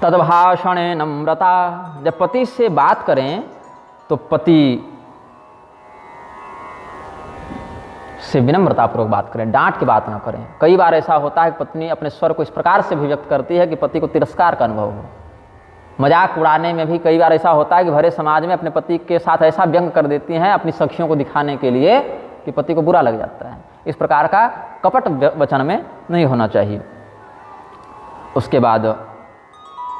तद्भाषणे नम्रता, जब पति से बात करें तो पति से विनम्रतापूर्वक बात करें, डांट के बात ना करें। कई बार ऐसा होता है कि पत्नी अपने स्वर को इस प्रकार से भी व्यक्त करती है कि पति को तिरस्कार का अनुभव हो। मजाक उड़ाने में भी कई बार ऐसा होता है कि भरे समाज में अपने पति के साथ ऐसा व्यंग कर देती हैं अपनी सखियों को दिखाने के लिए कि पति को बुरा लग जाता है। इस प्रकार का कपट वचन में नहीं होना चाहिए। उसके बाद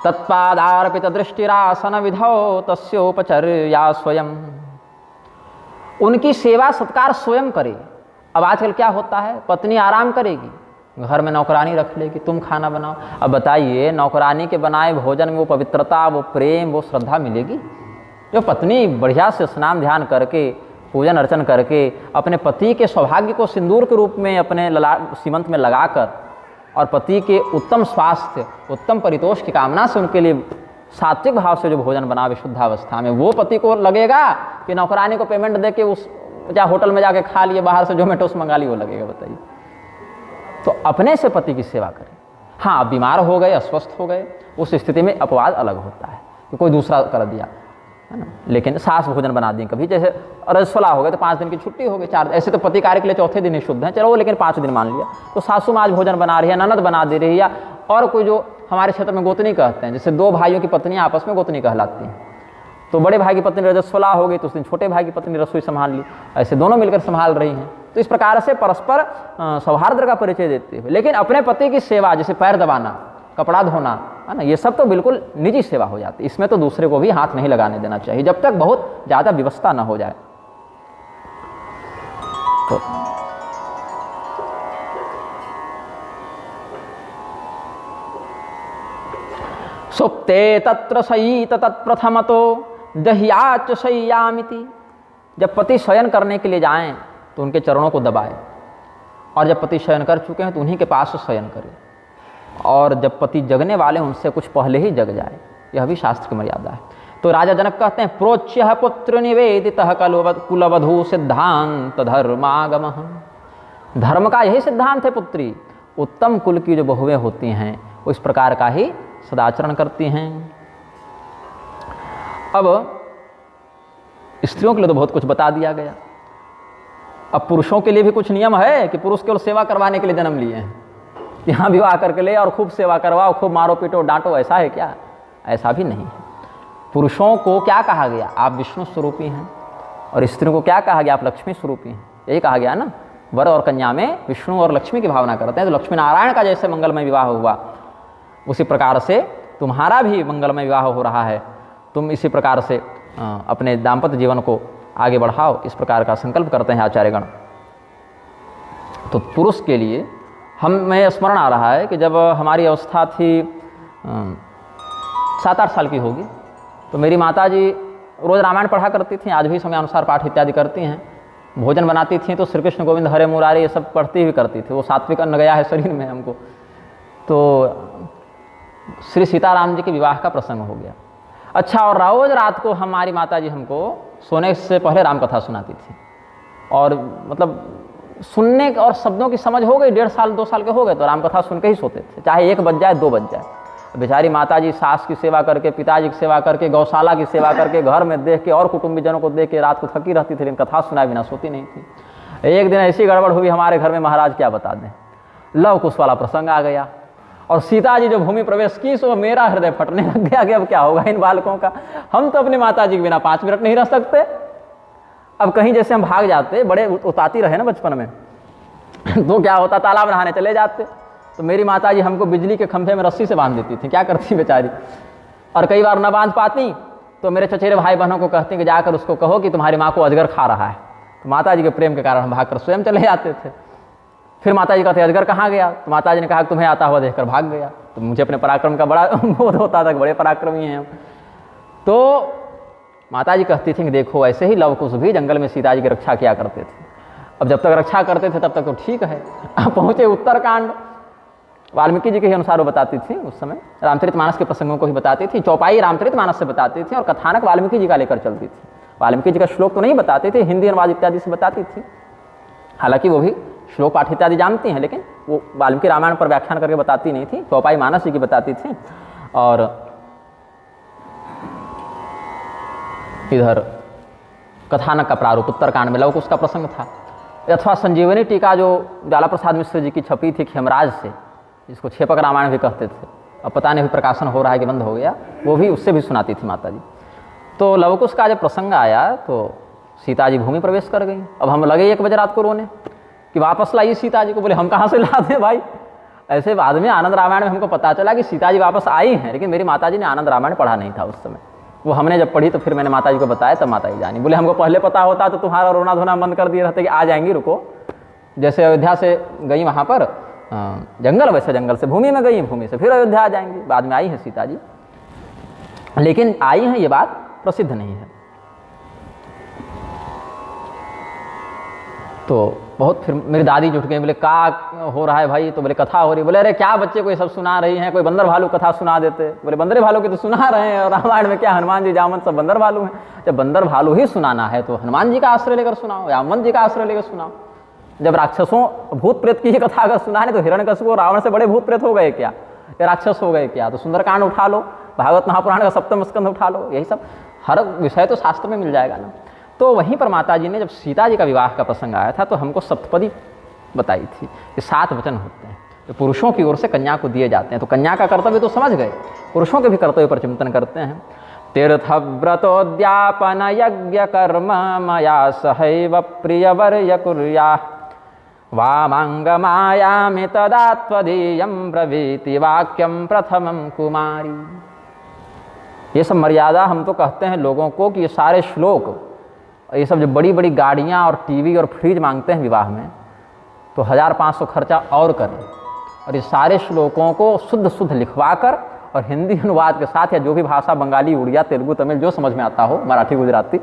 तत्पादार्पित दृष्टिरासन विधौ तस्योपचर्या स्वयं, उनकी सेवा सत्कार स्वयं करे। अब आजकल क्या होता है, पत्नी आराम करेगी, घर में नौकरानी रख लेगी, तुम खाना बनाओ। अब बताइए, नौकरानी के बनाए भोजन में वो पवित्रता, वो प्रेम, वो श्रद्धा मिलेगी? जो पत्नी बढ़िया से स्नान ध्यान करके, पूजन अर्चन करके, अपने पति के सौभाग्य को सिंदूर के रूप में अपने सीमंत में लगाकर और पति के उत्तम स्वास्थ्य, उत्तम परितोष की कामना से उनके लिए सात्विक भाव से जो भोजन बना विशुद्धावस्था में, वो पति को लगेगा कि नौकरानी को पेमेंट दे के उस या होटल में जाके खा लिए, बाहर से जोमेटो से मंगा लिए, वो लगेगा? बताइए। तो अपने से पति की सेवा करें। हाँ, अब बीमार हो गए, अस्वस्थ हो गए, उस स्थिति में अपवाद अलग होता है कि कोई दूसरा कर दिया, है ना। लेकिन सास भोजन बना दी कभी, जैसे रजस्वला हो गए तो 5 दिन की छुट्टी हो गई, 4, ऐसे तो पति कार्य के लिए चौथे दिन ही शुद्ध है, चलो, लेकिन 5 दिन मान लिया। तो सासू माँ आज भोजन बना रही है, ननद बना दे रही है, या और कोई जो हमारे क्षेत्र में गोतनी कहते हैं, जैसे 2 भाइयों की पत्नियां आपस में गोतनी कहलाती हैं। तो बड़े भाई की पत्नी रजस्वला हो गई तो उस दिन छोटे भाई की पत्नी रसोई संभाल ली, ऐसे दोनों मिलकर संभाल रही हैं। तो इस प्रकार से परस्पर सौहार्द का परिचय देते हुए, लेकिन अपने पति की सेवा, जैसे पैर दबाना, कपड़ा धोना, है ना, ये सब तो बिल्कुल निजी सेवा हो जाती है। इसमें तो दूसरे को भी हाथ नहीं लगाने देना चाहिए जब तक बहुत ज़्यादा व्यवस्था ना हो जाए। तो सुप्ते तत्र शयीत तत्प्रथमतो दह्याच शय्यामिति, जब पति शयन करने के लिए जाएं तो उनके चरणों को दबाएं, और जब पति शयन कर चुके हैं तो उन्हीं के पास शयन करें, और जब पति जगने वाले उनसे कुछ पहले ही जग जाए, यह भी शास्त्र की मर्यादा है। तो राजा जनक कहते हैं, प्रोच्य पुत्र निवेदितः कुलवधू सिद्धांत धर्मागमः, धर्म का यही सिद्धांत है पुत्री, उत्तम कुल की जो बहुएं होती हैं वो इस प्रकार का ही सदाचरण करती हैं। अब स्त्रियों के लिए तो बहुत कुछ बता दिया गया, अब पुरुषों के लिए भी कुछ नियम है कि पुरुष केवल सेवा करवाने के लिए जन्म लिए हैं, यहाँ विवाह करके ले और खूब सेवा करवाओ, खूब मारो पीटो डांटो, ऐसा है क्या? ऐसा भी नहीं है। पुरुषों को क्या कहा गया? आप विष्णु स्वरूपी हैं, और स्त्रियों को क्या कहा गया? आप लक्ष्मी स्वरूपी हैं। यही कहा गया ना, वर और कन्या में विष्णु और लक्ष्मी की भावना करते हैं। तो लक्ष्मी नारायण का जैसे मंगलमय विवाह हुआ, उसी प्रकार से तुम्हारा भी मंगलमय विवाह हो रहा है। तुम इसी प्रकार से अपने दाम्पत्य जीवन को आगे बढ़ाओ, इस प्रकार का संकल्प करते हैं आचार्यगण। तो पुरुष के लिए हमें स्मरण आ रहा है कि जब हमारी अवस्था थी 7-8 साल की होगी, तो मेरी माता जी रोज़ रामायण पढ़ा करती थी, आज भी समयानुसार पाठ इत्यादि करती हैं। भोजन बनाती थी तो श्री कृष्ण गोविंद हरे मुरारी ये सब पढ़ती हुई करती थी। वो सात्विक अन्न गया है शरीर में हमको। तो श्री सीताराम जी के विवाह का प्रसंग हो गया। अच्छा, और रोज़ रात को हमारी माता जी हमको सोने से पहले राम कथा सुनाती थी, और मतलब सुनने और शब्दों की समझ हो गई, 1.5 साल 2 साल के हो गए तो राम कथा सुन के ही सोते थे, चाहे 1 बज जाए 2 बज जाए। बेचारी माता जी सास की सेवा करके, पिताजी की सेवा करके, गौशाला की सेवा करके, घर में देख के और कुटुंबीजनों को देख के रात को थकी रहती थी, लेकिन कथा सुनाए बिना सोती नहीं थी। एक दिन ऐसी गड़बड़ हुई हमारे घर में, महाराज क्या बता दें, लव कुश वाला प्रसंग आ गया, और सीता जी जो भूमि प्रवेश की सो मेरा हृदय फटने लग गया कि अब क्या होगा इन बालकों का। हम तो अपनी माता जी के बिना 5 मिनट नहीं रह सकते। अब कहीं जैसे हम भाग जाते, बड़े उताती रहे ना बचपन में, तो क्या होता, तालाब नहाने चले जाते, तो मेरी माता जी हमको बिजली के खंभे में रस्सी से बांध देती थी। क्या करती बेचारी, और कई बार न बांध पाती तो मेरे चचेरे भाई बहनों को कहती कि जाकर उसको कहो कि तुम्हारी माँ को अजगर खा रहा है। तो माता जी के प्रेम के कारण हम भागकर स्वयं चले जाते थे। फिर माता जी कहते अजगर कहाँ गया, तो माता जी ने कहा तुम्हें आता हुआ देखकर भाग गया। तो मुझे अपने पराक्रम का बड़ा बोध होता था, बड़े पराक्रमी हैं हम। तो माता जी कहती थी कि देखो ऐसे ही लव कुश भी जंगल में सीता जी की रक्षा किया करते थे। अब जब तक रक्षा करते थे तब तक तो ठीक है। अब पहुँचे उत्तरकांड, वाल्मीकि जी के ही अनुसार वो बताती थी। उस समय रामचरितमानस के प्रसंगों को ही बताती थी, चौपाई रामचरितमानस से बताती थी, और कथानक वाल्मीकि जी का लेकर चलती थी। वाल्मीकि जी का श्लोक तो नहीं बताती थी, हिंदी अनुवाद इत्यादि से बताती थी। हालांकि वो भी श्लोक पाठ इत्यादि जानती हैं, लेकिन वो वाल्मीकि रामायण पर व्याख्यान करके बताती नहीं थी, चौपाई मानस जी की बताती थी। और इधर कथानक का प्रारूप उत्तरकांड में लवकुश का प्रसंग था, अथवा संजीवनी टीका जो ज्वाला प्रसाद मिश्र जी की छपी थी खेमराज से, जिसको छेपक रामायण भी कहते थे, अब पता नहीं प्रकाशन हो रहा है कि बंद हो गया, वो भी उससे भी सुनाती थी माता जी। तो लवकुश का जब प्रसंग आया तो सीता जी भूमि प्रवेश कर गई। अब हम लगे 1 बजे रात को रोने कि वापस लाइए सीता जी को। बोले हम कहाँ से ला दें भाई, ऐसे बाद में आनंद रामायण में हमको पता चला कि सीता जी वापस आई हैं, लेकिन मेरी माता जी ने आनंद रामायण पढ़ा नहीं था उस समय। वो हमने जब पढ़ी तो फिर मैंने माता जी को बताया, तब माता जी जानी। बोले हमको पहले पता होता तो तुम्हारा रोना धोना बंद कर दिए रहते कि आ जाएंगी, रुको। जैसे अयोध्या से गई वहाँ पर जंगल, वैसे जंगल से भूमि में गई, भूमि से फिर अयोध्या आ जाएंगी। बाद में आई हैं सीता जी, लेकिन आई हैं ये बात प्रसिद्ध नहीं है। तो बहुत फिर मेरी दादी जुट गई, बोले क्या हो रहा है भाई? तो बोले कथा हो रही। बोले अरे क्या बच्चे को ये सब सुना रही हैं, कोई बंदर भालू कथा सुना देते। बोले बंदरे भालू की तो सुना रहे हैं, और रामायण में क्या हनुमान जी जामन सब बंदर भालू हैं। जब बंदर भालू ही सुनाना है तो हनुमान जी का आश्रय लेकर सुनाओ, जामन जी का आश्रय लेकर सुनाओ। जब राक्षसों भूत प्रेत की ये कथा अगर सुनाने तो हिरण्यकशिपु और रावण से बड़े भूत प्रेत हो गए क्या, ये राक्षस हो गए क्या? तो सुंदरकांड उठा लो, भागवत महापुराण का 7वां स्कंध उठा लो, यही सब हर विषय तो शास्त्र में मिल जाएगा ना। तो वहीं पर माता जी ने जब सीता जी का विवाह का प्रसंग आया था तो हमको सप्तपदी बताई थी कि 7 वचन होते हैं जो पुरुषों की ओर से कन्या को दिए जाते हैं। तो कन्या का कर्तव्य तो समझ गए, पुरुषों के भी कर्तव्य पर चिंतन करते हैं। तीर्थव्रतोद्यापन यज्ञ कर्म मया सहैव प्रियवर्य कुर्या वामांगमायामि तदा त्वदीयं ब्रवीति वाक्यं प्रथमं कुमारी। ये सब मर्यादा हम तो कहते हैं लोगों को कि ये सारे श्लोक, ये सब जो बड़ी बड़ी गाड़ियाँ और टीवी और फ्रिज मांगते हैं विवाह में, तो 1500 खर्चा और करें, और ये सारे श्लोकों को शुद्ध शुद्ध लिखवा कर और हिंदी अनुवाद के साथ, या जो भी भाषा बंगाली, उड़िया, तेलुगु, तमिल जो समझ में आता हो, मराठी, गुजराती,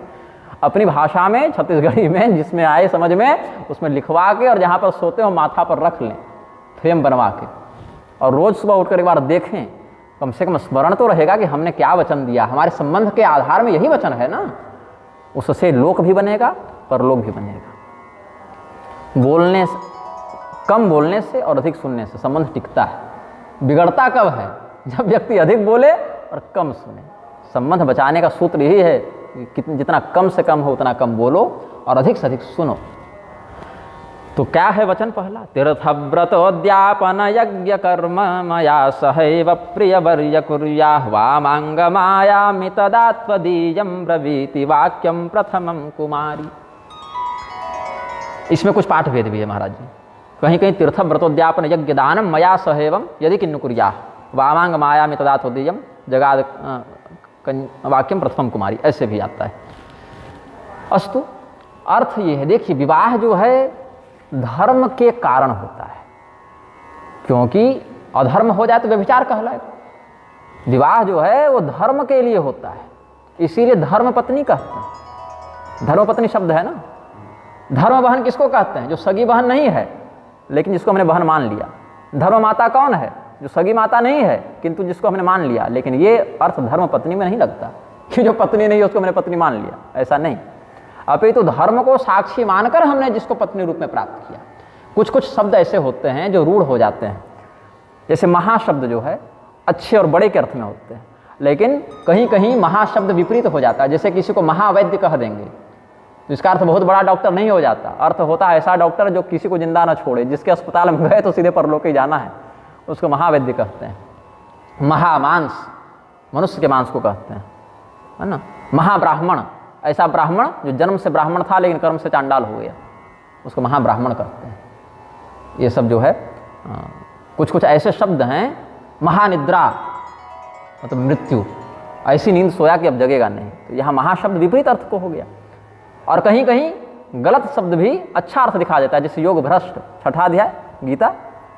अपनी भाषा में, छत्तीसगढ़ी में, जिसमें आए समझ में, उसमें लिखवा के और जहाँ पर सोते हो माथा पर रख लें फ्रेम बनवा के, और रोज़ सुबह उठकर एक बार देखें, कम से कम स्मरण तो रहेगा कि हमने क्या वचन दिया। हमारे संबंध के आधार में यही वचन है ना, उससे लोक भी बनेगा, परलोक भी बनेगा। बोलने से, कम बोलने से और अधिक सुनने से संबंध टिकता है। बिगड़ता कब है? जब व्यक्ति अधिक बोले और कम सुने। संबंध बचाने का सूत्र यही है कि जितना कम से कम हो उतना कम बोलो और अधिक से अधिक सुनो। तो क्या है वचन पहला? तीर्थव्रतोद्यापन यज्ञ कर्म मया सहैव प्रियवर्य कुर्या वामांगमायामि तदा त्वदीयं ब्रवीति वाक्यं प्रथमं कुमारी। इसमें कुछ पाठ भेद भी है महाराज जी। कहीं कहीं तीर्थव्रतोद्यापन यज्ञ दानम मया सहैवं यदि किन्नु कुर्या वामांगमायामि तदा त्वदीयं जगाद वाक्यम प्रथमं कुमारी, ऐसे भी आता है। अस्तु, अर्थ ये है, देखिए विवाह जो है धर्म के कारण होता है, क्योंकि अधर्म हो जाए तो व्यभिचार कहलाएगा। विवाह जो है वो धर्म के लिए होता है, इसीलिए धर्म पत्नी कहते हैं। धर्म पत्नी शब्द है ना। धर्म बहन किसको कहते हैं? जो सगी बहन नहीं है लेकिन जिसको हमने बहन मान लिया। धर्म माता कौन है? जो सगी माता नहीं है किंतु जिसको हमने मान लिया। लेकिन ये अर्थ धर्म पत्नी में नहीं लगता कि जो पत्नी नहीं है उसको हमने पत्नी मान लिया, ऐसा नहीं। अपितु तो धर्म को साक्षी मानकर हमने जिसको पत्नी रूप में प्राप्त किया। कुछ कुछ शब्द ऐसे होते हैं जो रूढ़ हो जाते हैं, जैसे महाशब्द जो है अच्छे और बड़े के अर्थ में होते हैं, लेकिन कहीं कहीं महाशब्द विपरीत हो जाता है। जैसे किसी को महावैद्य कह देंगे तो इसका अर्थ बहुत बड़ा डॉक्टर नहीं हो जाता। अर्थ होता है ऐसा डॉक्टर जो किसी को जिंदा ना छोड़े, जिसके अस्पताल में गए तो सीधे परलोक ही जाना है, उसको महावैद्य कहते हैं। महामांस, मनुष्य के मांस को कहते हैं, है ना। महाब्राह्मण, ऐसा ब्राह्मण जो जन्म से ब्राह्मण था लेकिन कर्म से चांडाल हो गया, उसको महाब्राह्मण कहते हैं। ये सब जो है कुछ कुछ ऐसे शब्द हैं। महानिद्रा मतलब मृत्यु, ऐसी नींद सोया कि अब जगेगा नहीं, तो यहाँ महाशब्द विपरीत अर्थ को हो गया। और कहीं कहीं गलत शब्द भी अच्छा अर्थ दिखा देता है, जैसे योग भ्रष्ट, 6वां अध्याय गीता।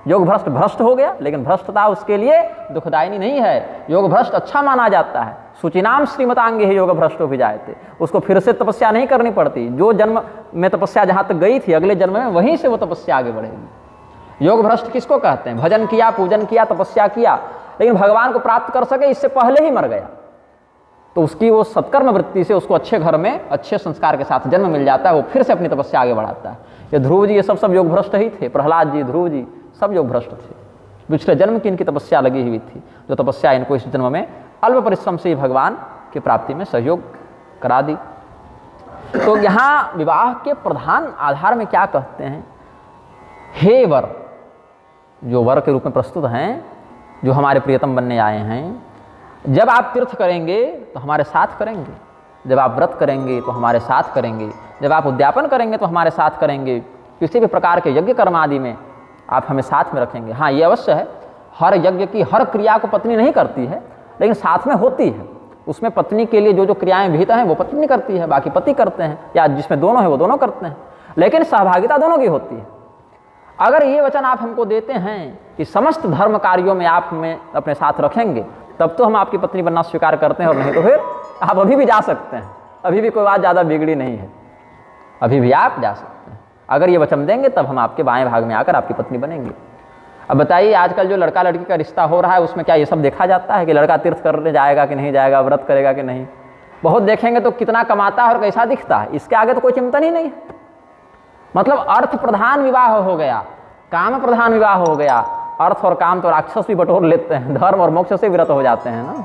योग भ्रष्ट भ्रष्ट हो गया, लेकिन भ्रष्टता उसके लिए दुखदायिनी नहीं है। योग भ्रष्ट अच्छा माना जाता है। सूचिनाम श्रीमतांगे ही योग भ्रष्टो भी जाए थे, उसको फिर से तपस्या नहीं करनी पड़ती। जो जन्म में तपस्या जहाँ तक गई थी अगले जन्म में वहीं से वो तपस्या आगे बढ़ेगी। योग भ्रष्ट किसको कहते हैं? भजन किया, पूजन किया, तपस्या किया, लेकिन भगवान को प्राप्त कर सके इससे पहले ही मर गया, तो उसकी वो सत्कर्म वृत्ति से उसको अच्छे घर में अच्छे संस्कार के साथ जन्म मिल जाता है, वो फिर से अपनी तपस्या आगे बढ़ाता है। ये ध्रुव जी ये सब योग भ्रष्ट ही थे। प्रहलाद जी, ध्रुव जी सब योग भ्रष्ट थे। पिछले जन्म की इनकी तपस्या लगी हुई थी, जो तपस्या इनको इस जन्म में अल्प परिश्रम से ही भगवान की प्राप्ति में सहयोग करा दी। तो यहाँ विवाह के प्रधान आधार में क्या कहते हैं, हे वर, जो वर के रूप में प्रस्तुत हैं, जो हमारे प्रियतम बनने आए हैं, जब आप तीर्थ करेंगे तो हमारे साथ करेंगे, जब आप व्रत करेंगे तो हमारे साथ करेंगे, जब आप उद्यापन करेंगे तो हमारे साथ करेंगे, किसी भी प्रकार के यज्ञ कर्म आदि में आप हमें साथ में रखेंगे। हाँ, ये अवश्य है, हर यज्ञ की हर क्रिया को पत्नी नहीं करती है, लेकिन साथ में होती है। उसमें पत्नी के लिए जो जो क्रियाएं विहित हैं वो पत्नी करती है, बाकी पति करते हैं, या जिसमें दोनों है वो दोनों करते हैं, लेकिन सहभागिता दोनों की होती है। अगर ये वचन आप हमको देते हैं कि समस्त धर्म कार्यों में आप हमें अपने साथ रखेंगे, तब तो हम आपकी पत्नी बनना स्वीकार करते हैं, और नहीं तो फिर आप अभी भी जा सकते हैं, अभी भी कोई बात ज़्यादा बिगड़ी नहीं है, अभी भी आप जा सकते हैं। अगर ये वचन देंगे तब हम आपके बाएं भाग में आकर आपकी पत्नी बनेंगे। अब बताइए, आजकल जो लड़का लड़की का रिश्ता हो रहा है उसमें क्या ये सब देखा जाता है कि लड़का तीर्थ करने जाएगा कि नहीं जाएगा, व्रत करेगा कि नहीं? बहुत देखेंगे तो कितना कमाता है और कैसा दिखता है, इसके आगे तो कोई चिंतन ही नहीं है। मतलब अर्थ प्रधान विवाह हो गया, काम प्रधान विवाह हो गया। अर्थ और काम तो राक्षस भी बटोर लेते हैं, धर्म और मोक्ष से विरत हो जाते हैं ना।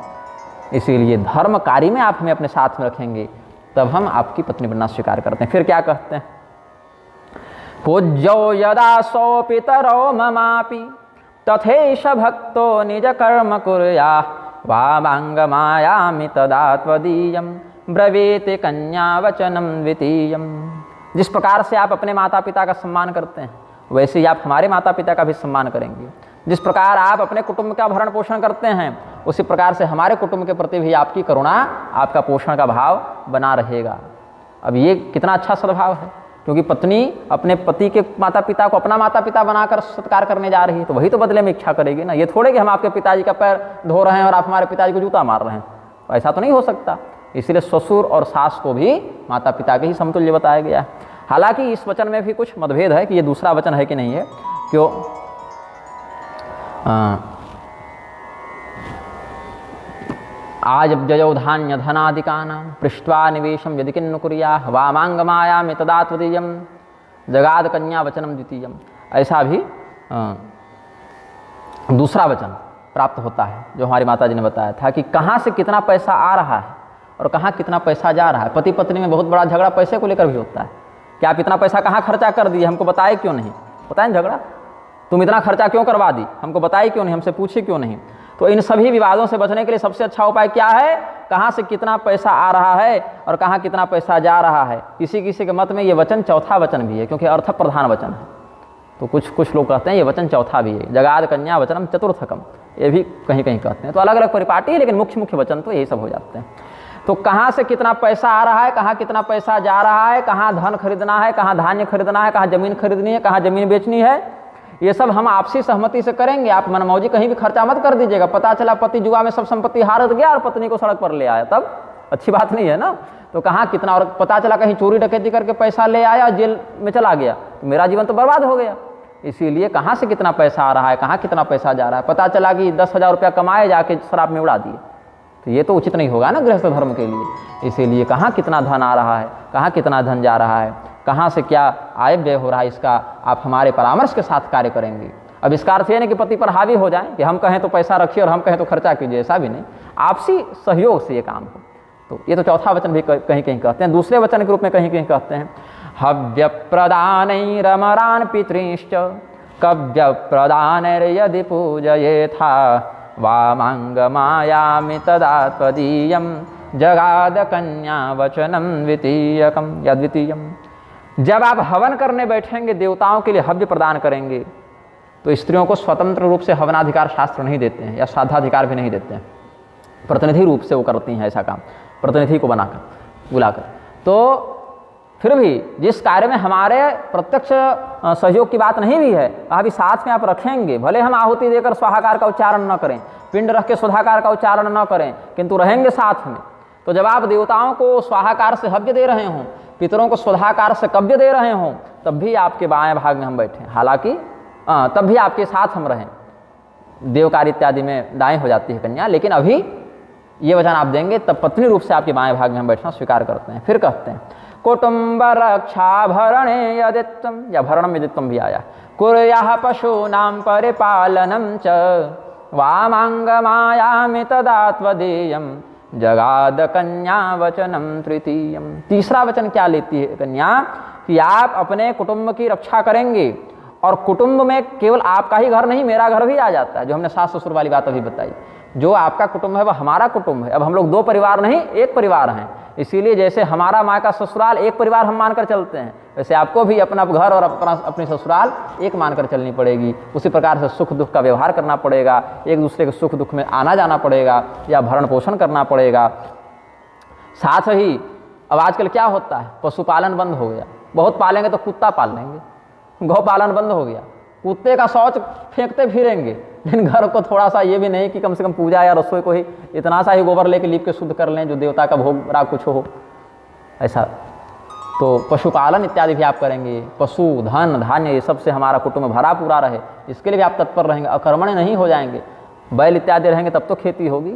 इसीलिए धर्म कार्य में आप हमें अपने साथ में रखेंगे, तब हम आपकी पत्नी बनना स्वीकार करते हैं। फिर क्या कहते हैं, पूज्यो यदा सौ पितरो ममापि तथेष भक्तो निज कर्म कुर्या वामांगमायामि तदा त्वदीयं ब्रवीति कन्या वचनम द्वितीयम्। जिस प्रकार से आप अपने माता पिता का सम्मान करते हैं, वैसे ही आप हमारे माता पिता का भी सम्मान करेंगे। जिस प्रकार आप अपने कुटुंब का भरण पोषण करते हैं, उसी प्रकार से हमारे कुटुंब के प्रति भी आपकी करुणा, आपका पोषण का भाव बना रहेगा। अब ये कितना अच्छा सद्भाव है, क्योंकि पत्नी अपने पति के माता पिता को अपना माता पिता बनाकर सत्कार करने जा रही है, तो वही तो बदले में इच्छा करेगी ना। ये थोड़े कि हम आपके पिताजी का पैर धो रहे हैं और आप हमारे पिताजी को जूता मार रहे हैं, ऐसा तो नहीं हो सकता। इसलिए ससुर और सास को भी माता पिता के ही समतुल्य बताया गया है। हालांकि इस वचन में भी कुछ मतभेद है कि ये दूसरा वचन है कि नहीं है। क्यों? आज जयो धान्य धनादिकानां पृष्ट्वा निवेशम यदि किन्नु कुर्याः वामांगमायामि तदा त्वदीयं जगाद कन्या वचनम द्वितीयम्। ऐसा भी दूसरा वचन प्राप्त होता है, जो हमारी माता जी ने बताया था कि कहाँ से कितना पैसा आ रहा है और कहाँ कितना पैसा जा रहा है। पति पत्नी में बहुत बड़ा झगड़ा पैसे को लेकर भी होता है कि आप इतना पैसा कहाँ खर्चा कर दिए, हमको बताए क्यों नहीं। बताएं झगड़ा, तुम इतना खर्चा क्यों करवा दी, हमको बताई क्यों नहीं, हमसे पूछे क्यों नहीं। तो इन सभी विवादों से बचने के लिए सबसे अच्छा उपाय क्या है, कहाँ से कितना पैसा आ रहा है और कहाँ कितना पैसा जा रहा है। किसी किसी के मत में ये वचन चौथा वचन भी है, क्योंकि अर्थ प्रधान वचन है। तो कुछ लोग कहते हैं ये वचन चौथा भी है, जगाद कन्या वचनम चतुर्थकम, ये भी कहीं कहीं कहते हैं। तो अलग अलग परिपाटी है, लेकिन मुख्य वचन तो यही सब हो जाते हैं। तो कहाँ से कितना पैसा आ रहा है, कहाँ कितना पैसा जा रहा है, कहाँ धन खरीदना है, कहाँ धान्य खरीदना है, कहाँ जमीन खरीदनी है, कहाँ जमीन बेचनी है, ये सब हम आपसी सहमति से करेंगे। आप मनमौजी कहीं भी खर्चा मत कर दीजिएगा। पता चला पति जुआ में सब संपत्ति हार गया और पत्नी को सड़क पर ले आया, तब अच्छी बात नहीं है ना। तो कहाँ कितना, और पता चला कहीं चोरी डकैती करके पैसा ले आया, जेल में चला गया, तो मेरा जीवन तो बर्बाद हो गया। इसीलिए कहाँ से कितना पैसा आ रहा है, कहाँ कितना पैसा जा रहा है। पता चला कि 10,000 रुपया कमाए, जाके शराब में उड़ा दिए, तो ये तो उचित नहीं होगा ना गृहस्थ धर्म के लिए। इसीलिए कहाँ कितना धन आ रहा है, कहाँ कितना धन जा रहा है, कहाँ से क्या आय व्यय हो रहा है, इसका आप हमारे परामर्श के साथ कार्य करेंगे। अब इसका अर्थ ये नहीं कि पति पर हावी हो जाए कि हम कहें तो पैसा रखिए और हम कहें तो खर्चा कीजिए, ऐसा भी नहीं। आपसी सहयोग से ये काम हो। तो ये तो चौथा वचन भी कहीं कहीं कहते हैं। दूसरे वचन के रूप में कहीं कहीं कहते हैं, हव्य प्रदानैरमरान् पितॄंश्च कव्य प्रदानैर्यदि पूजयेथा वामांगमायामि तदा त्वदीयं जगाद कन्या वचनम द्वितीयकम या द्वितीयम। जब आप हवन करने बैठेंगे, देवताओं के लिए हव्य प्रदान करेंगे, तो स्त्रियों को स्वतंत्र रूप से हवनाधिकार शास्त्र नहीं देते हैं, या श्राद्धाधिकार भी नहीं देते हैं। प्रतिनिधि रूप से वो करती हैं ऐसा काम, प्रतिनिधि को बनाकर बुलाकर। तो फिर भी जिस कार्य में हमारे प्रत्यक्ष सहयोग की बात नहीं भी है, वहाँ भी साथ में आप रखेंगे। भले हम आहुति देकर स्वाहाकार का उच्चारण न करें, पिंड रख के सुधाकार का उच्चारण न करें, किंतु रहेंगे साथ में। तो जब आप देवताओं को स्वाहाकार से हव्य दे रहे हों, पितरों को सुधाकार से कव्य दे रहे हों, तब भी आपके बाएं भाग में हम बैठें। हालांकि तब भी आपके साथ हम रहें। देव कार्य इत्यादि में दाएं हो जाती है कन्या, लेकिन अभी ये वचन आप देंगे तब पत्नी रूप से आपके बाएं भाग में हम बैठना स्वीकार करते हैं। फिर कहते हैं, कुटुंब रक्षा भरणे यदित्वम, या भरणम यदित्वम भी आया, कुर्याः पशूनां परिपालनं च वामांगमायामि तदा त्वदीयं जगाद कन्या वचनम तृतीयम। तीसरा वचन क्या लेती है कन्या कि आप अपने कुटुंब की रक्षा करेंगे, और कुटुंब में केवल आपका ही घर नहीं, मेरा घर भी आ जाता है। जो हमने सास ससुर वाली बात अभी बताई, जो आपका कुटुंब है वह हमारा कुटुंब है। अब हम लोग दो परिवार नहीं, एक परिवार हैं। इसीलिए जैसे हमारा माँ का ससुराल एक परिवार हम मानकर चलते हैं, वैसे आपको भी अपना घर और अपनी ससुराल एक मानकर चलनी पड़ेगी। उसी प्रकार से सुख दुख का व्यवहार करना पड़ेगा, एक दूसरे के सुख दुख में आना जाना पड़ेगा या भरण पोषण करना पड़ेगा। साथ ही अब आजकल क्या होता है, पशुपालन बंद हो गया। बहुत पालेंगे तो कुत्ता पाल लेंगे, गौ पालन बंद हो गया, कुत्ते का शौच फेंकते फिरेंगे। लेकिन घर को थोड़ा सा ये भी नहीं कि कम से कम पूजा या रसोई को ही इतना सा ही गोबर लेके लीप के शुद्ध कर लें जो देवता का भोग राग कुछ हो, ऐसा। तो पशुपालन इत्यादि भी आप करेंगे, पशु धन धान्य ये सब से हमारा कुटुंब भरा पूरा रहे, इसके लिए भी आप तत्पर रहेंगे, अकर्मण्य नहीं हो जाएंगे। बैल इत्यादि रहेंगे तब तो खेती होगी।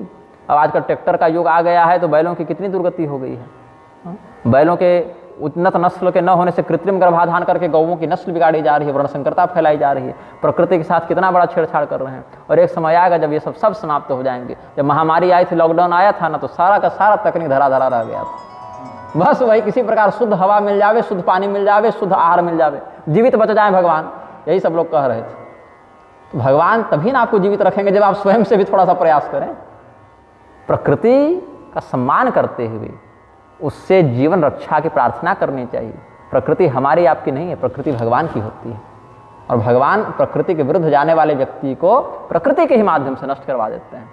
अब आजकल ट्रैक्टर का युग आ गया है तो बैलों की कितनी दुर्गति हो गई है। बैलों के उन्नत नस्ल के न होने से कृत्रिम गर्भाधान करके गौओं की नस्ल बिगाड़ी जा रही है, वर्णसंकरता फैलाई जा रही है, प्रकृति के साथ कितना बड़ा छेड़छाड़ कर रहे हैं। और एक समय आएगा जब ये सब समाप्त हो जाएंगे। जब महामारी आई थी, लॉकडाउन आया था ना, तो सारा का सारा तकनीक धरा धरा रह गया था। बस वही किसी प्रकार शुद्ध हवा मिल जावे, शुद्ध पानी मिल जावे, शुद्ध आहार मिल जावे, जीवित बच जाए भगवान, यही सब लोग कह रहे थे। तो भगवान तभी ना आपको जीवित रखेंगे जब आप स्वयं से भी थोड़ा सा प्रयास करें। प्रकृति का सम्मान करते हुए उससे जीवन रक्षा की प्रार्थना करनी चाहिए। प्रकृति हमारी आपकी नहीं है, प्रकृति भगवान की होती है, और भगवान प्रकृति के विरुद्ध जाने वाले व्यक्ति को प्रकृति के ही माध्यम से नष्ट करवा देते हैं।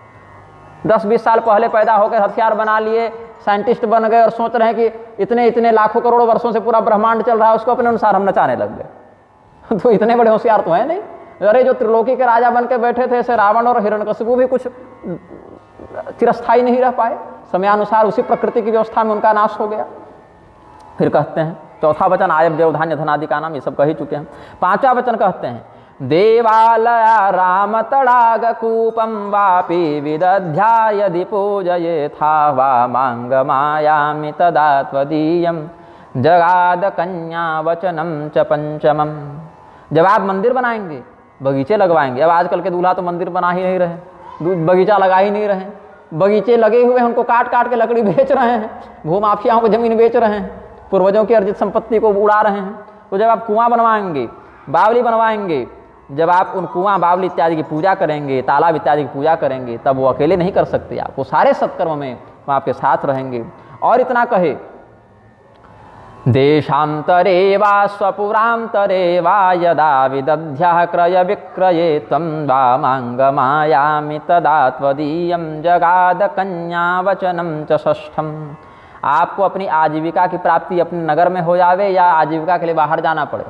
10-20 साल पहले पैदा होकर हथियार बना लिए, साइंटिस्ट बन गए और सोच रहे हैं कि इतने इतने लाखों करोड़ों वर्षों से पूरा ब्रह्मांड चल रहा है, उसको अपने अनुसार हम नचाने लग गए। तो इतने बड़े होशियार तो है नहीं। अरे जो त्रिलोकी के राजा बन के बैठे थे, ऐसे रावण और हिरण्यकशिपु भी कुछ चिरस्थायी नहीं रह पाए, समयानुसार उसी प्रकृति की व्यवस्था में उनका नाश हो गया। फिर कहते हैं चौथा वचन आयब देव धान्य धनादि का नाम, ये सब कह ही चुके हैं। पांचवा वचन कहते हैं देवालया राम तड़ाग कूपम वापि विदध्या यदि पूजये था वा मांग मायामि तदा त्वदीयम जगाद कन्या वचनम च पंचमम। जब आप मंदिर बनाएंगे, बगीचे लगवाएंगे, अब आजकल के दूल्हा तो मंदिर बना ही नहीं रहे, बगीचा लगा ही नहीं रहे, बगीचे लगे हुए हैं, उनको काट काट के लकड़ी बेच रहे हैं, भूमाफियाओं को जमीन बेच रहे हैं, पूर्वजों की अर्जित संपत्ति को उड़ा रहे हैं। तो जब आप कुआं बनवाएंगे, बावली बनवाएंगे, जब आप उन कुआं बावली इत्यादि की पूजा करेंगे, तालाब इत्यादि की पूजा करेंगे, तब वो अकेले नहीं कर सकते, आपको सारे सत्कर्म में वो आपके साथ रहेंगे। और इतना कहे देशांतरे वा स्वपुरांतरे वा यदा विदध्या क्रय विक्रये त्वं वा मांग मायामि तदा त्वदीयं जगाद कन्या वचनम च षष्ठम। आपको अपनी आजीविका की प्राप्ति अपने नगर में हो जावे या आजीविका के लिए बाहर जाना पड़े,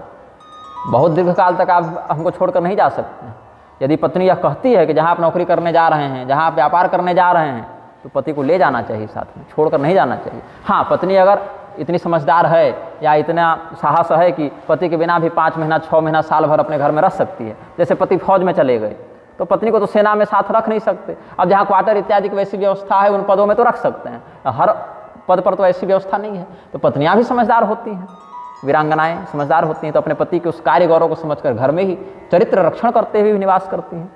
बहुत दीर्घ काल तक आप हमको छोड़कर नहीं जा सकते। यदि पत्नी यह कहती है कि जहाँ आप नौकरी करने जा रहे हैं, जहाँ आप व्यापार करने जा रहे हैं, तो पति को ले जाना चाहिए साथ में, छोड़कर नहीं जाना चाहिए। हाँ, पत्नी अगर इतनी समझदार है या इतना साहस है कि पति के बिना भी 5 महीना 6 महीना साल भर अपने घर में रह सकती है, जैसे पति फौज में चले गए तो पत्नी को तो सेना में साथ रख नहीं सकते। अब जहाँ क्वार्टर इत्यादि की वैसी व्यवस्था है, उन पदों में तो रख सकते हैं, हर पद पर तो ऐसी व्यवस्था नहीं है। तो पत्नियाँ भी समझदार होती हैं, वीरांगनाएं समझदार होती हैं, तो अपने पति के उस कार्य गौरव को समझकर घर में ही चरित्र रक्षण करते हुए भी निवास करती हैं।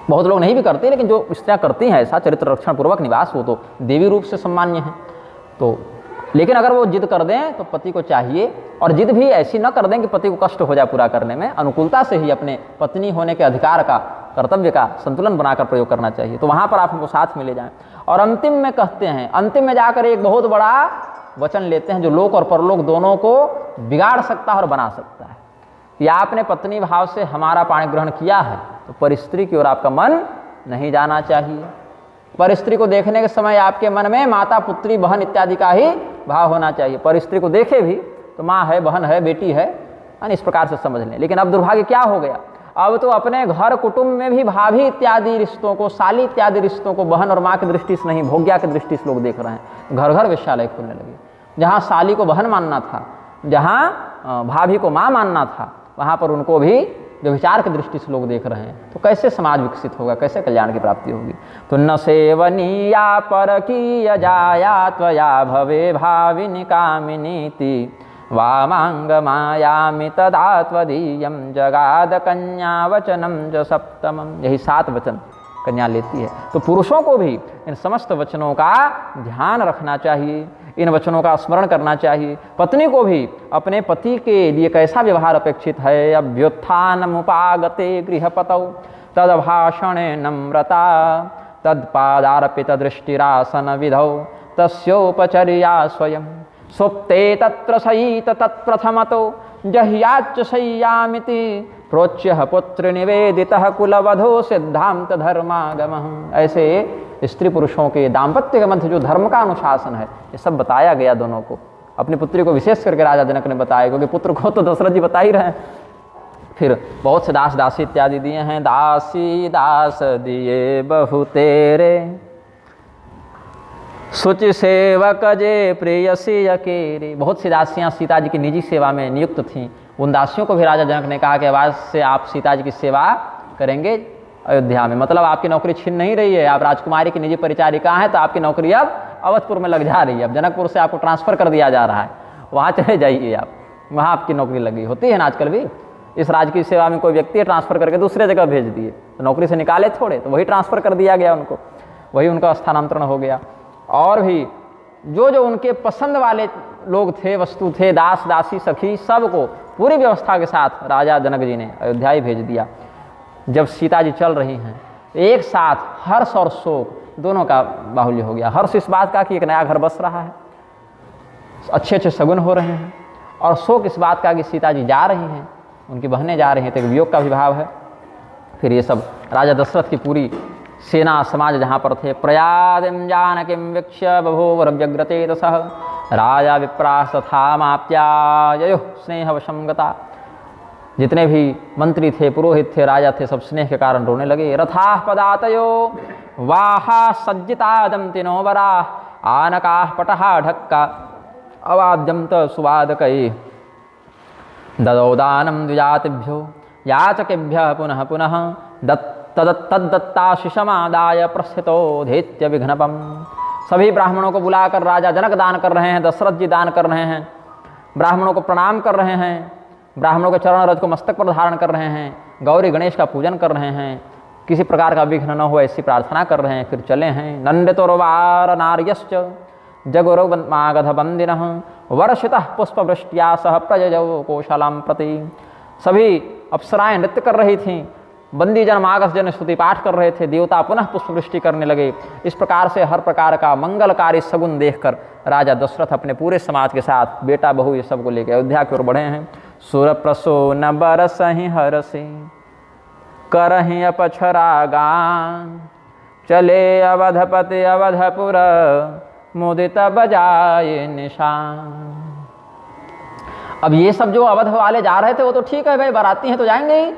बहुत लोग नहीं भी करते, लेकिन जो स्त्रियाँ करती हैं ऐसा चरित्र रक्षण पूर्वक निवास, वो तो देवी रूप से सम्मान्य है। तो लेकिन अगर वो जिद कर दें तो पति को चाहिए, और जिद भी ऐसी न कर दें कि पति को कष्ट हो जाए पूरा करने में, अनुकूलता से ही अपने पत्नी होने के अधिकार का, कर्तव्य का संतुलन बनाकर प्रयोग करना चाहिए। तो वहाँ पर आप हमको साथ में ले जाएं। और अंतिम में कहते हैं, अंतिम में जाकर एक बहुत बड़ा वचन लेते हैं जो लोक और परलोक दोनों को बिगाड़ सकता है और बना सकता है कि आपने पत्नी भाव से हमारा पाणी ग्रहण किया है तो परिस्त्री की ओर आपका मन नहीं जाना चाहिए। परिस्त्री को देखने के समय आपके मन में माता, पुत्री, बहन इत्यादि का ही भाव होना चाहिए। परिस्त्री को देखे भी तो माँ है, बहन है, बेटी है, इस प्रकार से समझ लें। लेकिन अब दुर्भाग्य क्या हो गया, अब तो अपने घर कुटुंब में भी भाभी इत्यादि रिश्तों को, साली इत्यादि रिश्तों को बहन और माँ की दृष्टि से नहीं, भोग्या की दृष्टि से लोग देख रहे हैं। घर घर वेश्यालय खुलने लगे। जहाँ साली को बहन मानना था, जहाँ भाभी को माँ मानना था, वहाँ पर उनको भी व्यभिचार की दृष्टि से लोग देख रहे हैं। तो कैसे समाज विकसित होगा, कैसे कल्याण की प्राप्ति होगी। तो न सेवनीया परकीय जाया त्वया भवे भाविनी कामिनीति वामांग मायामि तदा त्वदीयं जगाद कन्या वचनम च सप्तमम। यही 7 वचन कन्या लेती है। तो पुरुषों को भी इन समस्त वचनों का ध्यान रखना चाहिए, इन वचनों का स्मरण करना चाहिए। पत्नी को भी अपने पति के लिए कैसा व्यवहार अपेक्षित है। अभ्युत्थानमुपागते गृहपतौ तदभाषण नम्रता तत्पादार्पित दृष्टिरासन विधौ तस्योपचर्या स्वयं सुप्ते तत्र सयित तत्प्रथमतो जह्याच्च शय्यामिति प्रोच्य पुत्र निवेदितः कुलवधो सिद्धांत धर्मागमः। ऐसे स्त्री पुरुषों के दाम्पत्य के मध्य जो धर्म का अनुशासन है ये सब बताया गया दोनों को। अपनी पुत्री को विशेष करके राजा जनक ने बताया, क्योंकि पुत्र को तो दशरथ जी बता ही रहे हैं। फिर बहुत से दास दासी इत्यादि दिए हैं। दासी दास दिए बहु तेरे शुचि सेवक जे प्रेयसी अकेरे। बहुत सी दासियाँ सीता जी की निजी सेवा में नियुक्त थीं। उन दासियों को भी राजा जनक ने कहा कि आज से आप सीता जी की सेवा करेंगे अयोध्या में। मतलब आपकी नौकरी छिन नहीं रही है, आप राजकुमारी की निजी परिचारिका हैं तो आपकी नौकरी अब अवधपुर में लग जा रही है। अब जनकपुर से आपको ट्रांसफ़र कर दिया जा रहा है, वहाँ चले जाइए आप, वहाँ आपकी नौकरी लगी। होती है ना आजकल भी, इस राजकीय सेवा में कोई व्यक्ति ट्रांसफ़र करके दूसरे जगह भेज दिए तो नौकरी से निकाले थोड़े, तो वही ट्रांसफ़र कर दिया गया उनको, वही उनका स्थानांतरण हो गया। और भी जो जो उनके पसंद वाले लोग थे, वस्तु थे, दास दासी सखी, सबको पूरी व्यवस्था के साथ राजा जनक जी ने अयोध्या ही भेज दिया। जब सीता जी चल रही हैं एक साथ हर्ष और शोक दोनों का बाहुल्य हो गया। हर्ष इस बात का कि एक नया घर बस रहा है, अच्छे अच्छे शगुन हो रहे हैं, और शोक इस बात का कि सीता जी जा रही हैं, उनकी बहनें जा रही हैं, तो एक वियोग का भी भाव है। फिर ये सब राजा दशरथ की पूरी सेना समाज जहाँ पर थे। प्रयादिं जानकीं वीक्ष्य बभूवरव्यग्रते तसः राजा विप्रास तथा माप्या ययो स्नेहवशं गता। जितने भी मंत्री थे, पुरोहित थे, राजा थे, सब स्नेह के कारण रोने लगे। रथाः पदातयो वाहा सज्जिता दंतिनो वराः आनकाः पटहा ढक्का अवाद्यंत सुवादकैः ददौ दानं द्विजातिभ्यो याचकेभ्यः पुनः पुनः तद्दत्ताशिषमादाय प्रस्थितो धेत्य विघ्नपम। सभी ब्राह्मणों को बुलाकर राजा जनक दान कर रहे हैं, दशरथ जी दान कर रहे हैं, ब्राह्मणों को प्रणाम कर रहे हैं, ब्राह्मणों के चरण रज को मस्तक पर धारण कर रहे हैं, गौरी गणेश का पूजन कर रहे हैं, किसी प्रकार का विघ्न न हो ऐसी प्रार्थना कर रहे हैं। फिर चले हैं। नंदितोर्वार नार्यश्च जगुरमागधबंदिनः वर्षितः पुष्पवृष्ट्या सह प्रजजौ कौशलां प्रति। सभी अप्सराएं नृत्य कर रही थीं, बंदी जन मागस जन स्तुति पाठ कर रहे थे, देवता पुनः पुष्पवृष्टि करने लगे। इस प्रकार से हर प्रकार का मंगलकारी सगुन देखकर राजा दशरथ अपने पूरे समाज के साथ बेटा बहू ये सब को लेकर अयोध्या की ओर बढ़े हैं। सुर प्रसोन बरसहि हरसि करहि अपछरा गान चले अवधपति अवधपुर मुदित बजाए निशान। अब ये सब जो अवध वाले जा रहे थे वो तो ठीक है भाई, बाराती हैं तो जाएंगे ही।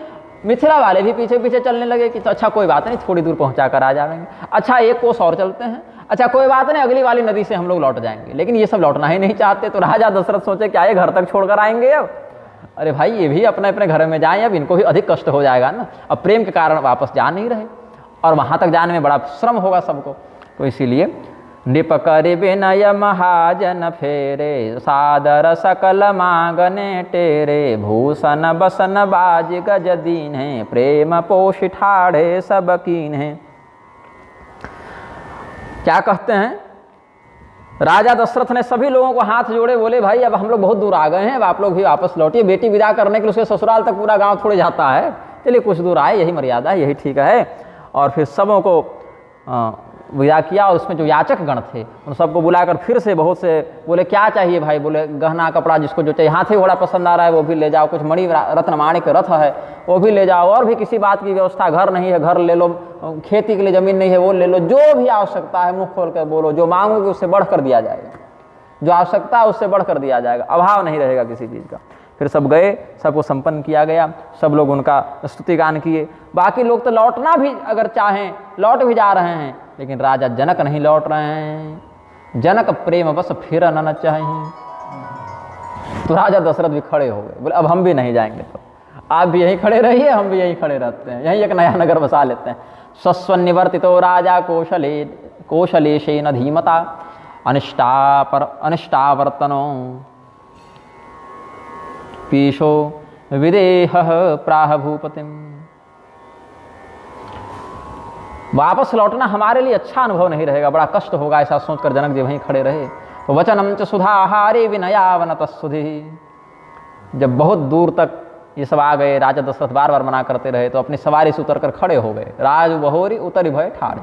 मिथिला वाले भी पीछे पीछे चलने लगे कि तो अच्छा कोई बात नहीं, थोड़ी दूर पहुंचा कर आ जाएंगे, अच्छा एक कोस और चलते हैं, अच्छा कोई बात नहीं अगली वाली नदी से हम लोग लौट जाएंगे। लेकिन ये सब लौटना ही नहीं चाहते। तो राजा दशरथ सोचे क्या ये घर तक छोड़कर आएंगे अब? अरे भाई ये भी अपने अपने घर में जाएं, अब इनको भी अधिक कष्ट हो जाएगा ना। अब प्रेम के कारण वापस जा नहीं रहे और वहाँ तक जाने में बड़ा श्रम होगा सबको। तो इसीलिए निपकर विनय महाजन फेरे सादर सकल मांगने टेरे भूषण बसन बाज गज दीन्हे प्रेम पोष ठाढ़े सब कीन्हे। क्या कहते हैं? राजा दशरथ ने सभी लोगों को हाथ जोड़े, बोले भाई अब हम लोग बहुत दूर आ गए हैं, अब आप लोग भी वापस लौटिए। बेटी विदा करने के लिए उसके ससुराल तक पूरा गांव थोड़े जाता है, चलिए कुछ दूर आए, यही मर्यादा है, यही ठीक है। और फिर सबों को विदा किया और उसमें जो याचक गण थे उन सबको बुलाकर फिर से बहुत से बोले क्या चाहिए भाई? बोले गहना कपड़ा जिसको जो चाहिए, हाथी घोड़ा पसंद आ रहा है वो भी ले जाओ, कुछ मणि रत्न माणिक रथ है वो भी ले जाओ, और भी किसी बात की व्यवस्था, घर नहीं है घर ले लो, खेती के लिए ज़मीन नहीं है वो ले लो, जो भी आवश्यकता है मुँह खोल कर बोलो, जो मांगोगे उससे बढ़कर दिया जाएगा, जो आवश्यकता है उससे बढ़कर दिया जाएगा, अभाव नहीं रहेगा किसी चीज़ का। फिर सब गए, सबको संपन्न किया गया, सब लोग उनका स्तुति गान किए। बाकी लोग तो लौटना भी अगर चाहें लौट भी जा रहे हैं, लेकिन राजा जनक नहीं लौट रहे हैं। जनक प्रेम बस फिर न चाहिए। तो राजा दशरथ भी खड़े हो गए, बोले अब हम भी नहीं जाएंगे, तो आप भी यहीं खड़े रहिए, हम भी यहीं खड़े रहते हैं, यहीं एक नया नगर बसा लेते हैं। स्वस्वनिवर्तितो राजा कौशलेशेन धीमता अनिष्टावर्तनो पीशो विदेह प्राह भूपतिम। वापस लौटना हमारे लिए अच्छा अनुभव नहीं रहेगा, बड़ा कष्ट होगा। ऐसा सोचकर जनक जी वहीं खड़े रहे। तो वचनम च सुधाहारे विनयावन तत्सुधि। जब बहुत दूर तक ये सब आ गए, राजा दशरथ बार बार मना करते रहे, तो अपनी सवारी से उतरकर खड़े हो गए। राज बहोरी उतरी भय ठाड़े।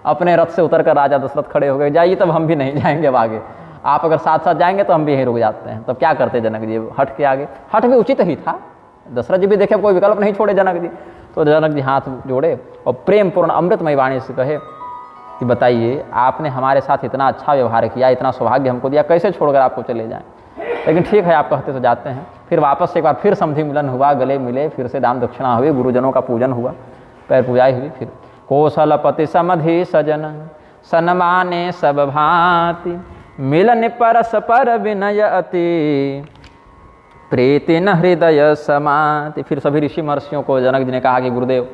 अपने रथ से उतरकर राजा दशरथ खड़े हो गए, जाइए तब हम भी नहीं जाएंगे अब आगे, आप अगर साथ साथ जाएंगे तो हम भी यहीं रुक जाते हैं। तब क्या करते जनक जी, हट के आगे। हट भी उचित ही था, दशरथ जी भी देखे कोई विकल्प नहीं छोड़े जनक जी। तो जनक जी हाथ जोड़े और प्रेम पूर्ण अमृतमय वाणी से कहे कि बताइए, आपने हमारे साथ इतना अच्छा व्यवहार किया, इतना सौभाग्य हमको दिया, कैसे छोड़कर आपको चले जाएं। लेकिन ठीक है, आप कहते तो जाते हैं। फिर वापस से एक बार फिर समधि मिलन हुआ, गले मिले, फिर से दान दक्षिणा हुई, गुरुजनों का पूजन हुआ, पैर पूजाई हुई। फिर कौशलपति समधि सजन सन्माने सब भांति, मिलन परस्पर विनय अति प्रीति न हृदय समाति। फिर सभी ऋषि महर्षियों को जनक जी ने कहा कि गुरुदेव,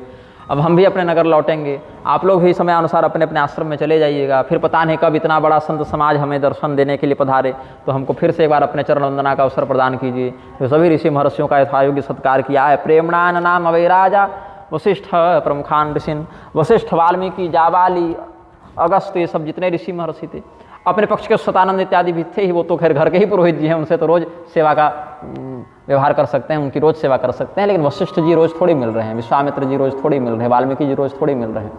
अब हम भी अपने नगर लौटेंगे, आप लोग भी समय अनुसार अपने अपने आश्रम में चले जाइएगा। फिर पता नहीं कब इतना बड़ा संत समाज हमें दर्शन देने के लिए पधारे, तो हमको फिर से एक बार अपने चरण वंदना का अवसर प्रदान कीजिए। तो सभी ऋषि महर्षियों का यथायोग्य सत्कार किया है। प्रेमणान नाम अवै राजा वशिष्ठ प्रमुखान ऋषिन। वशिष्ठ, वाल्मीकि, जाबाली, अगस्त, ये सब जितने ऋषि महर्षि थे, अपने पक्ष के सतानंद इत्यादि भी थे ही, वो तो खैर घर के ही पुरोहित जी हैं, उनसे तो रोज़ सेवा का व्यवहार कर सकते हैं, उनकी रोज़ सेवा कर सकते हैं। लेकिन वशिष्ठ जी रोज़ थोड़ी मिल रहे हैं, विश्वामित्र जी रोज़ थोड़ी मिल रहे हैं, वाल्मीकि जी रोज़ थोड़ी मिल रहे हैं,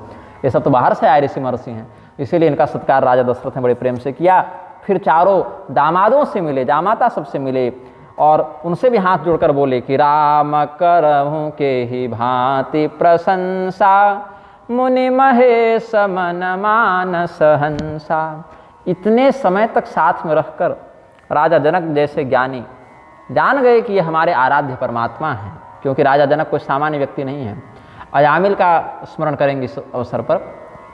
ये सब तो बाहर से आए ऋषि महर्षि हैं। इसीलिए इनका सत्कार राजा दशरथ ने बड़े प्रेम से किया। फिर चारों दामादों से मिले, जामाता सबसे मिले, और उनसे भी हाथ जोड़कर बोले कि राम करहूँ के ही भांति प्रशंसा, मुनि महेश मन मानस हंसा। इतने समय तक साथ में रहकर राजा जनक जैसे ज्ञानी जान गए कि ये हमारे आराध्य परमात्मा हैं, क्योंकि राजा जनक कोई सामान्य व्यक्ति नहीं है। अजामिल का स्मरण करेंगे इस अवसर पर,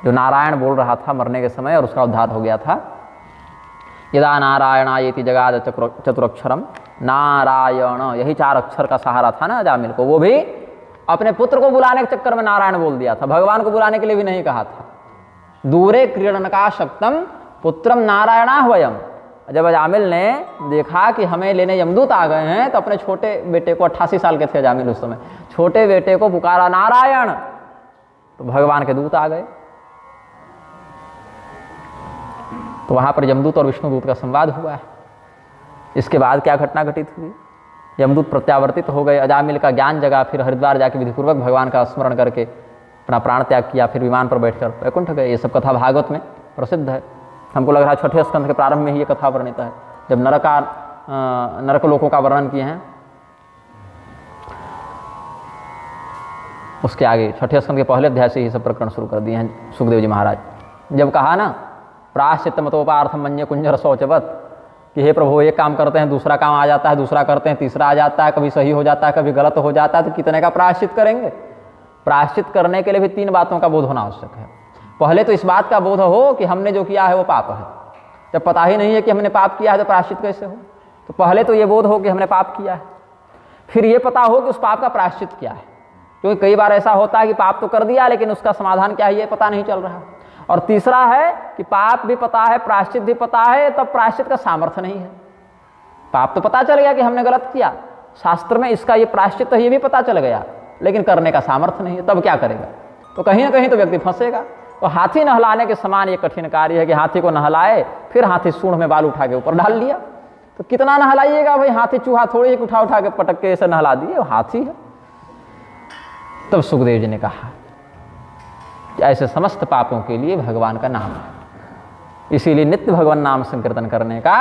जो नारायण बोल रहा था मरने के समय और उसका उद्धार हो गया था। यदा नारायणायेति जगाद चतुरक्षरम, नारायण, यही 4 अक्षर का सहारा था ना अजामिल को। वो भी अपने पुत्र को बुलाने के चक्कर में नारायण बोल दिया था, भगवान को बुलाने के लिए भी नहीं कहा था। दूरे क्रीडन का शक्तम पुत्रम नारायणा वयम। जब अजामिल ने देखा कि हमें लेने यमदूत आ गए हैं, तो अपने छोटे बेटे को, 88 साल के थे अजामिल उस समय, छोटे बेटे को पुकारा नारायण, तो भगवान के दूत आ गए। तो वहां पर यमदूत और विष्णुदूत का संवाद हुआ है। इसके बाद क्या घटना घटित हुई, यमदूत प्रत्यावर्तित हो गए, अजामिल का ज्ञान जगा, फिर हरिद्वार जाके विधिपूर्वक भगवान का स्मरण करके अपना प्राण त्याग किया, फिर विमान पर बैठकर वैकुंठ गए। ये सब कथा भागवत में प्रसिद्ध है। हमको लग रहा है 6ठे स्कंध के प्रारंभ में ही ये कथा वर्णित है, जब नरक लोकों का वर्णन किए हैं। उसके आगे 6ठे स्कंध के पहले अध्याय से ही सब प्रकरण शुरू कर दिए हैं सुखदेव जी महाराज। जब कहा ना प्राश्चित मतोपार्थम मन्य कुंजर शौचवत, कि हे प्रभु, एक काम करते हैं दूसरा काम आ जाता है, दूसरा करते हैं तीसरा आ जाता है, कभी सही हो जाता है कभी गलत हो जाता है, तो कितने का प्रायश्चित करेंगे। प्रायश्चित करने के लिए भी 3 बातों का बोध होना आवश्यक है। पहले तो इस बात का बोध हो कि हमने जो किया है वो पाप है। जब पता ही नहीं है कि हमने पाप किया है तो प्रायश्चित कैसे हो। तो पहले तो ये बोध हो कि हमने पाप किया है, फिर ये पता हो कि उस पाप का प्रायश्चित क्या है। क्योंकि कई बार ऐसा होता है कि पाप तो कर दिया लेकिन उसका समाधान क्या है ये पता नहीं चल रहा। और तीसरा है कि पाप भी पता है, प्रायश्चित भी पता है, तब प्रायश्चित का सामर्थ्य नहीं है। पाप तो पता चल गया कि हमने गलत किया, शास्त्र में इसका ये प्रायश्चित है ये भी पता चल गया, लेकिन करने का सामर्थ्य नहीं है, तब क्या करेगा। तो कहीं ना कहीं तो व्यक्ति फंसेगा। तो हाथी नहलाने के समान ये कठिन कार्य है कि हाथी को नहलाए, फिर हाथी सूंड में बाल उठा के ऊपर डाल लिया। तो कितना नहलाइएगा भाई, हाथी चूहा थोड़ी एक उठा उठा के पटक के ऐसे नहला दिए, वो हाथी है। तब सुखदेव जी ने कहा ऐसे समस्त पापों के लिए भगवान का नाम है, इसीलिए नित्य भगवान नाम संकीर्तन करने का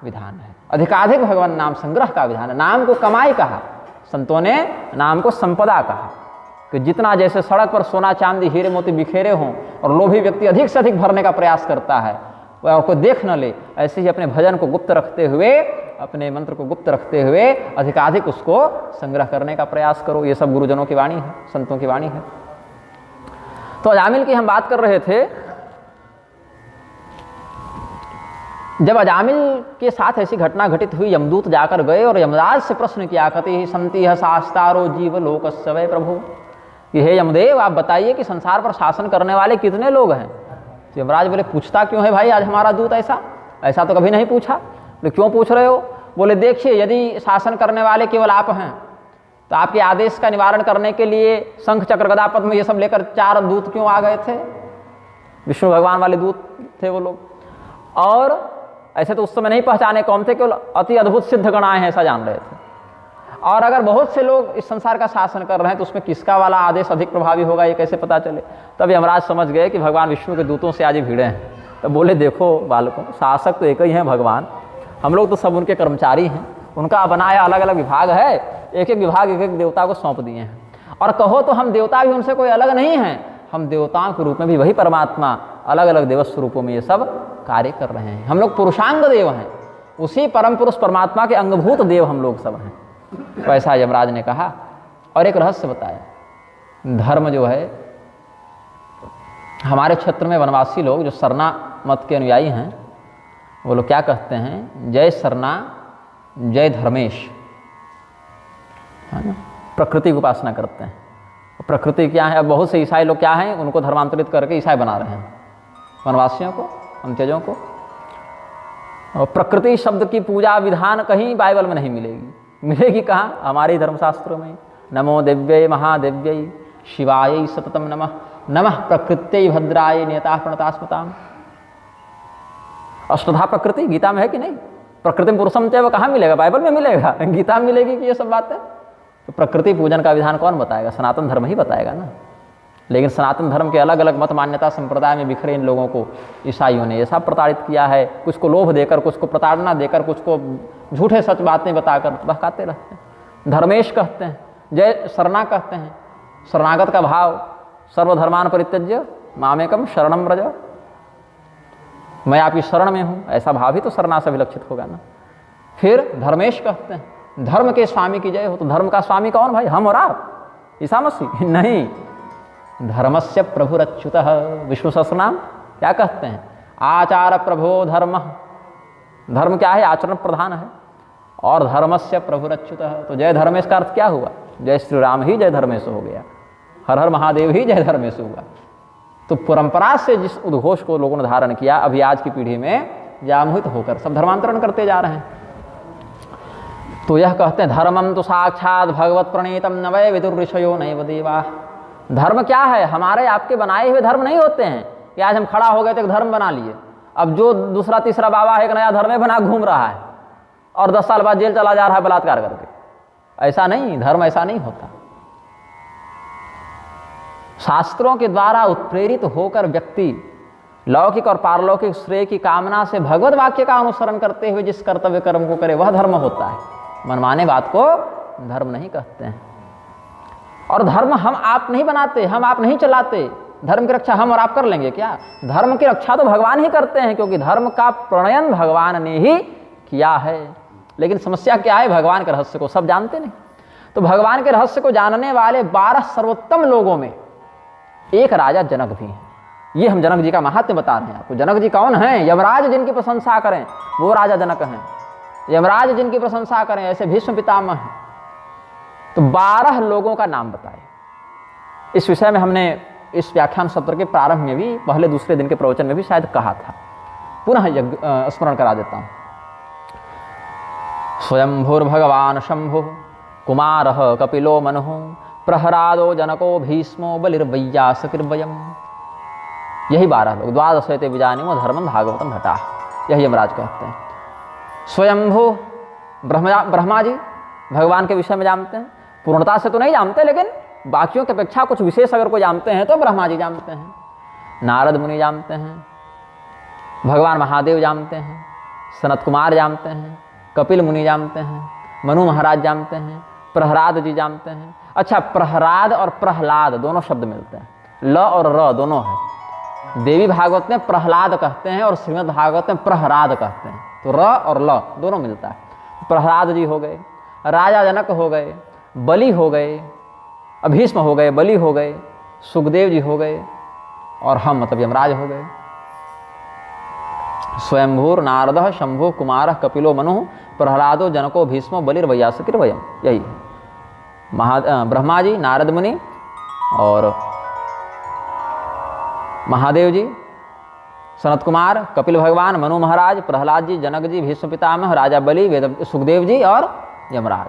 विधान है, अधिकाधिक भगवान नाम संग्रह का विधान है। नाम को कमाई कहा, संतों ने नाम को संपदा कहा, कि जितना जैसे सड़क पर सोना चांदी हीरे मोती बिखेरे हों और लोभी व्यक्ति अधिक से अधिक भरने का प्रयास करता है, वह कोई देख न ले, ऐसे ही अपने भजन को गुप्त रखते हुए, अपने मंत्र को गुप्त रखते हुए अधिकाधिक उसको संग्रह करने का प्रयास करो। ये सब गुरुजनों की वाणी है, संतों की वाणी है। तो अजामिल की हम बात कर रहे थे। जब अजामिल के साथ ऐसी घटना घटित हुई, यमदूत जाकर गए और यमराज से प्रश्न किया, कहते ही संति है शास्तारो जीव लोकस्य वै प्रभु, कि हे यमदेव आप बताइए कि संसार पर शासन करने वाले कितने लोग हैं। तो यमराज बोले पूछता क्यों है भाई आज हमारा दूत, ऐसा तो कभी नहीं पूछा। बोले क्यों पूछ रहे हो। बोले देखिए यदि शासन करने वाले केवल आप हैं तो आपके आदेश का निवारण करने के लिए शंख चक्र गदा पद्म ये सब लेकर 4 दूत क्यों आ गए थे? विष्णु भगवान वाले दूत थे वो लोग। और ऐसे तो उस समय नहीं पहचाने कौन थे, केवल अति अद्भुत सिद्ध गण आए हैं ऐसा जान रहे थे। और अगर बहुत से लोग इस संसार का शासन कर रहे हैं तो उसमें किसका वाला आदेश अधिक प्रभावी होगा ये कैसे पता चले? तब यमराज समझ गए कि भगवान विष्णु के दूतों से आज ही भिड़े हैं। तो बोले देखो बालकों, शासक तो एक ही हैं भगवान, हम लोग तो सब उनके कर्मचारी हैं, उनका बनाया अलग अलग विभाग है, एक एक विभाग एक एक देवता को सौंप दिए हैं। और कहो तो हम देवता भी उनसे कोई अलग नहीं हैं, हम देवताओं के रूप में भी वही परमात्मा अलग अलग देवस्व रूपों में ये सब कार्य कर रहे हैं। हम लोग पुरुषांग देव हैं, उसी परम पुरुष परमात्मा के अंगभूत देव हम लोग सब हैं। तो ऐसा यमराज ने कहा और एक रहस्य बताया। धर्म जो है, हमारे क्षेत्र में वनवासी लोग जो सरना मत के अनुयायी हैं वो लोग क्या कहते हैं, जय सरना जय धर्मेश, है ना, प्रकृति की उपासना करते हैं। प्रकृति क्या है? अब बहुत से ईसाई लोग क्या हैं, उनको धर्मांतरित करके ईसाई बना रहे हैं, वनवासियों को, अंत्यजों को। और प्रकृति शब्द की पूजा विधान कहीं बाइबल में नहीं मिलेगी। मिलेगी कहाँ? हमारे धर्मशास्त्रों में। नमो दिव्यै महादिव्यै शिवायै सततम नमः, नमः प्रकृत्यै भद्राय नियताः प्रणतास्मताम्। अष्टधा प्रकृति गीता में है कि नहीं? प्रकृति पुरुषम चैव कहाँ मिलेगा? बाइबल में मिलेगा, गीता में मिलेगी कि ये सब बातें? तो प्रकृति पूजन का विधान कौन बताएगा? सनातन धर्म ही बताएगा ना। लेकिन सनातन धर्म के अलग अलग मत मान्यता संप्रदाय में बिखरे इन लोगों को ईसाइयों ने ये सब प्रताड़ित किया है। कुछ को लोभ देकर, कुछ को प्रताड़ना देकर, कुछ को झूठे सच बातें बताकर बहकाते रहते हैं। धर्मेश कहते हैं, जय शरणा कहते हैं, शरणागत का भाव, सर्वधर्मान परित्यज्य मामेकम शरणम व्रज, मैं आपकी शरण में हूँ, ऐसा भाव ही तो शरणा से विलक्षित होगा ना। फिर धर्मेश कहते हैं, धर्म के स्वामी की जय हो। तो धर्म का स्वामी कौन भाई? हम और आप, ईसा मसीह? नहीं, धर्मस्य प्रभुरच्युतः। विष्णु सहस्रनाम क्या कहते हैं? आचार प्रभो धर्म। धर्म क्या है? आचरण प्रधान है। और धर्मस्य प्रभुरच्युतः, तो जय धर्मेश का अर्थ क्या हुआ? जय श्री राम ही जय धर्मेश हो गया, हर हर महादेव ही जय धर्मेश हुआ। तो परंपरा से जिस उद्घोष को लोगों ने धारण किया, अभी आज की पीढ़ी में व्यामोहित होकर सब धर्मांतरण करते जा रहे हैं। तो यह कहते हैं धर्मम तो साक्षात भगवत प्रणीतम न वै विदुर ऋषयो नैव देवा। धर्म क्या है? हमारे आपके बनाए हुए धर्म नहीं होते हैं कि आज हम खड़ा हो गए तो एक धर्म बना लिए। अब जो दूसरा तीसरा बाबा है एक नया धर्म बना घूम रहा है और 10 साल बाद जेल चला जा रहा है बलात्कार करके। ऐसा नहीं, धर्म ऐसा नहीं होता। शास्त्रों के द्वारा उत्प्रेरित होकर व्यक्ति लौकिक और पारलौकिक श्रेय की कामना से भगवत वाक्य का अनुसरण करते हुए जिस कर्तव्य कर्म को करे वह धर्म होता है। मनमाने बात को धर्म नहीं कहते हैं। और धर्म हम आप नहीं बनाते, हम आप नहीं चलाते। धर्म की रक्षा हम और आप कर लेंगे क्या? धर्म की रक्षा तो भगवान ही करते हैं, क्योंकि धर्म का प्रणयन भगवान ने ही किया है। लेकिन समस्या क्या है? भगवान के रहस्य को सब जानते नहीं। तो भगवान के रहस्य को जानने वाले 12 सर्वोत्तम लोगों में एक राजा जनक भी हैं। ये हम जनक जी का महात्म्य बता रहे हैं आपको। जनक जी कौन हैं? यमराज जिनकी प्रशंसा करें वो राजा जनक हैं। यमराज जिनकी प्रशंसा करें ऐसे भीष्म पितामह हैं। तो 12 लोगों का नाम बताए। इस विषय में हमने इस व्याख्यान सत्र के प्रारंभ में भी, पहले दूसरे दिन के प्रवचन में भी शायद कहा था। पुनः स्मरण करा देता हूं। स्वयंभुर्भगवान शंभु कुमारः कपिलो मनुः प्रहरादो जनको भीष्मो बलिर्वैयासकिर्वयम्। यही 12 लोग। द्वादशेते विजानीमो धर्मं भागवतम भटा, यही यमराज कहते हैं। स्वयंभु ब्रह्मा जी भगवान के विषय में जानते हैं। पूर्णता से तो नहीं जानते, लेकिन बाकियों की अपेक्षा कुछ विशेष अगर कोई जानते हैं तो ब्रह्मा जी जानते हैं। नारद मुनि जानते हैं, भगवान महादेव जानते हैं, सनत कुमार जानते हैं, कपिल मुनि जानते हैं, मनु महाराज जानते हैं, प्रहलाद जी जानते हैं। अच्छा, प्रहलाद और प्रहलाद दोनों शब्द मिलते हैं, ल और र दोनों है। देवी भागवत में प्रहलाद कहते हैं और श्रीमद् भागवत में प्रहलाद कहते हैं। तो र और ल दोनों मिलता है। प्रहलाद जी हो गए, राजा जनक हो गए, बलि हो गए, भीष्म हो गए, बलि हो गए, सुखदेव जी हो गए, और हम मतलब यमराज हो गए। स्वयंभूर नारद शंभु कुमार कपिलो मनु प्रहलादो जनको भीष्मो बलिर्वैयासकिर्वयम्। यही ब्रह्मा जी, नारद मुनि और महादेव जी, सनत कुमार, कपिल भगवान, मनु महाराज, प्रहलाद जी, जनक जी, भीष्म पितामह, राजा बलि, वेद सुखदेव जी और यमराज।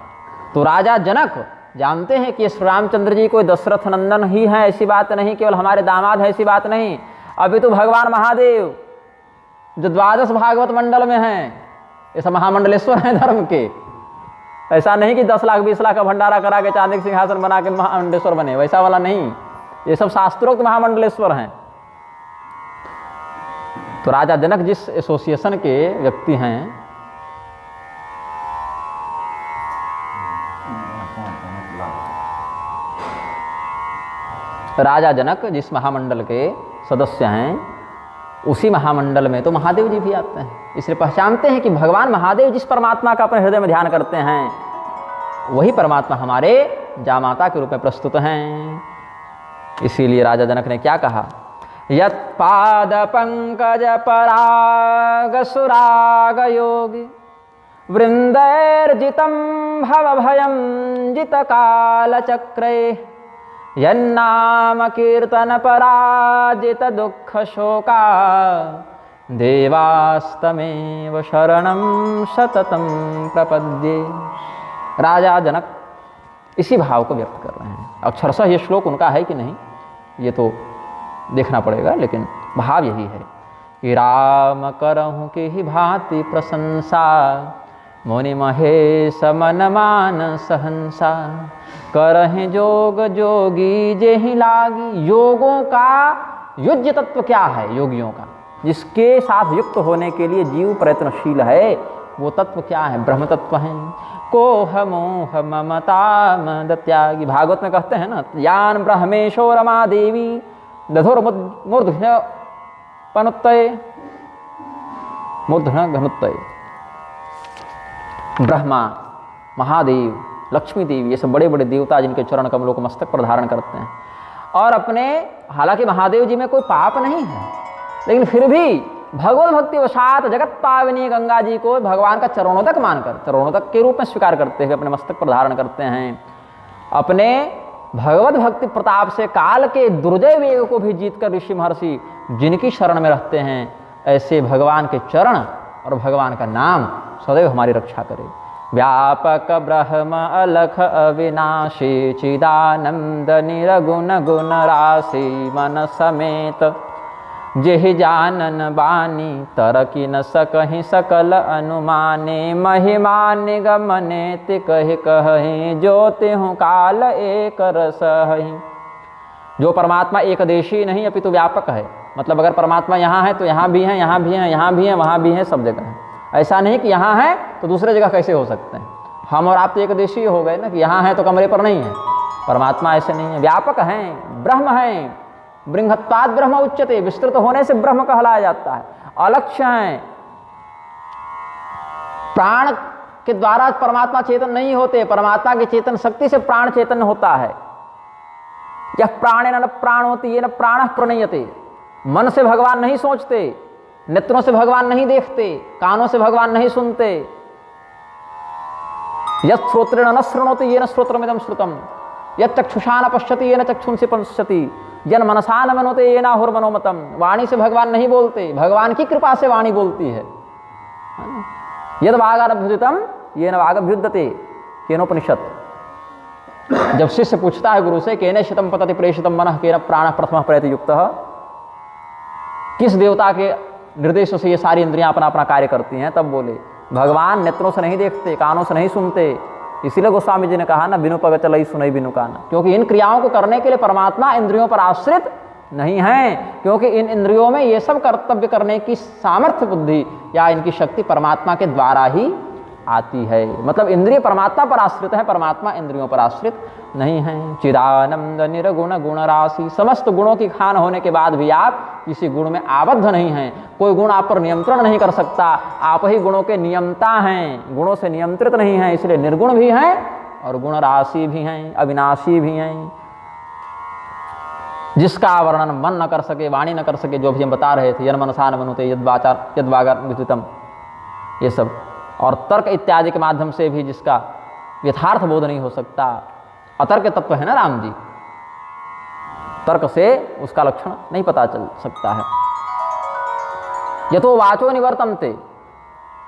तो राजा जनक जानते हैं कि श्री रामचंद्र जी कोई दशरथ नंदन ही है ऐसी बात नहीं, केवल हमारे दामाद है ऐसी बात नहीं, अभी तो भगवान महादेव जो 12 भागवत मंडल में हैं, ये सब महामंडलेश्वर हैं धर्म के। ऐसा नहीं कि 10 लाख 20 लाख का भंडारा करा के चांदी के सिंहासन बना के महामंडलेश्वर बने, वैसा वाला नहीं, ये सब शास्त्रोक्त महामंडलेश्वर हैं। तो राजा जनक जिस एसोसिएशन के व्यक्ति हैं, राजा जनक जिस महामंडल के सदस्य हैं, उसी महामंडल में तो महादेव जी भी आते हैं। इसलिए पहचानते हैं कि भगवान महादेव जिस परमात्मा का अपने हृदय में ध्यान करते हैं, वही परमात्मा हमारे जामाता के रूप में प्रस्तुत हैं। इसीलिए राजा जनक ने क्या कहा, यत्पाद पंकज पराग सुराग योगी वृंदैर्जितं भव भयं जित काल चक्रे यन्नाम कीर्तन पराजित दुख शोका देवास्तमेव शरणं सततं प्रपद्ये। राजा जनक इसी भाव को व्यक्त कर रहे हैं। अक्षरशः ये श्लोक उनका है कि नहीं ये तो देखना पड़ेगा, लेकिन भाव यही है कि राम करहूँ की ही भांति प्रशंसा मुनि महेश मन मान सहंसा करहि जोग जोगी जेहि लागी। योगों का युज्य तत्व क्या है, योगियों का जिसके साथ युक्त होने के लिए जीव प्रयत्नशील है, वो तत्व क्या है, ब्रह्म तत्व है। कोह मोह ममता मद त्यागी, भागवत में कहते हैं ना, यान ब्रह्मेशो रमा देवी दधुर मूर्धन्य पनुत्तये मूर्धन्य घनुत्तये। ब्रह्मा, महादेव, लक्ष्मी देवी, ये सब बड़े बड़े देवता जिनके चरण कमलों को मस्तक पर धारण करते हैं, और अपने, हालांकि महादेव जी में कोई पाप नहीं है, लेकिन फिर भी भगवत भक्ति वशात जगत पावनी गंगा जी को भगवान का चरणोदक मानकर, चरणोदक के रूप में स्वीकार करते हुए अपने मस्तक पर धारण करते हैं। अपने भगवत भक्ति प्रताप से काल के दुर्जय वेग को भी जीतकर ऋषि महर्षि जिनकी शरण में रहते हैं, ऐसे भगवान के चरण और भगवान का नाम सदैव हमारी रक्षा करे। व्यापक ब्रह्म अलख अविनाशी चिदानंद निरगुण गुण राशि मन समेत जेहि जानन बानी तरकी न सकहि सकल अनुमाने महिमा निगमने तिकहि कहि ज्योति हूँ काल एक रसहि। जो परमात्मा एकदेशी नहीं अपितु व्यापक है, मतलब अगर परमात्मा यहाँ है तो यहाँ भी है, यहाँ भी है, यहाँ भी है, वहाँ भी है, सब जगह है। ऐसा नहीं कि यहाँ है तो दूसरे जगह कैसे हो सकते हैं। हम और आप तो एकदेशी हो गए ना, कि यहाँ है तो कमरे पर नहीं है। परमात्मा ऐसे नहीं है, व्यापक हैं, ब्रह्म हैं। बृहत्पाद ब्रह्म उच्चते, विस्तृत होने से ब्रह्म कहलाया जाता है। अलक्ष्य हैं, प्राण के द्वारा परमात्मा चेतन नहीं होते, परमात्मा की चेतन शक्ति से प्राण चेतन होता है। यह प्राणे न प्राण होती ये न प्राण प्रणयते। मन से भगवान नहीं सोचते, नेत्रों से भगवान नहीं देखते, कानों से भगवान नहीं सुनते। यत् श्रोत्रेण न शृणोति येन श्रोत्रमिदं श्रुतम्, यत् चक्षुषा न पश्यति येन चक्षुंसि पश्यति, जन मनसा न मनोते येन आहुर्मनोमतम्। वाणी से भगवान नहीं बोलते, भगवान की कृपा से वाणी बोलती है। यद वागाभ्युदितम येन वागभ्युद्यते केनोपनिषत्। जब शिष्य पूछता है गुरु से केने शतम पतति प्रेषितम मनः केन प्राणः प्रथमः प्रयति युक्तः, किस देवता के निर्देशों से ये सारी इंद्रियां अपना अपना कार्य करती हैं, तब बोले भगवान नेत्रों से नहीं देखते, कानों से नहीं सुनते। इसीलिए गोस्वामी जी ने कहा ना, बिनु पग चलई सुनई बिनु काना, क्योंकि इन क्रियाओं को करने के लिए परमात्मा इंद्रियों पर आश्रित नहीं है, क्योंकि इन इंद्रियों में ये सब कर्तव्य करने की सामर्थ्य बुद्धि या इनकी शक्ति परमात्मा के द्वारा ही आती है। मतलब इंद्रिय परमात्मा पर आश्रित है, परमात्मा इंद्रियों पर आश्रित नहीं है। चिदानंद निर्गुण गुण राशि, समस्त गुणों की खान होने के बाद भी आप किसी गुण में आबद्ध नहीं हैं, कोई गुण आप पर नियंत्रण नहीं कर सकता, आप ही गुणों के नियंता हैं, गुणों से नियंत्रित नहीं हैं, इसलिए निर्गुण भी हैं और गुण राशि भी हैं, अविनाशी भी हैं। जिसका वर्णन मन न कर सके, वाणी न कर सके, जो भी हम बता रहे थे, यन मनसा न मनुते यद वागा विदितम, ये सब, और तर्क इत्यादि के माध्यम से भी जिसका यथार्थ बोध नहीं हो सकता, अतर्क तत्व है ना राम जी, तर्क से उसका लक्षण नहीं पता चल सकता है। यतो वाचो निवर्तन्ते,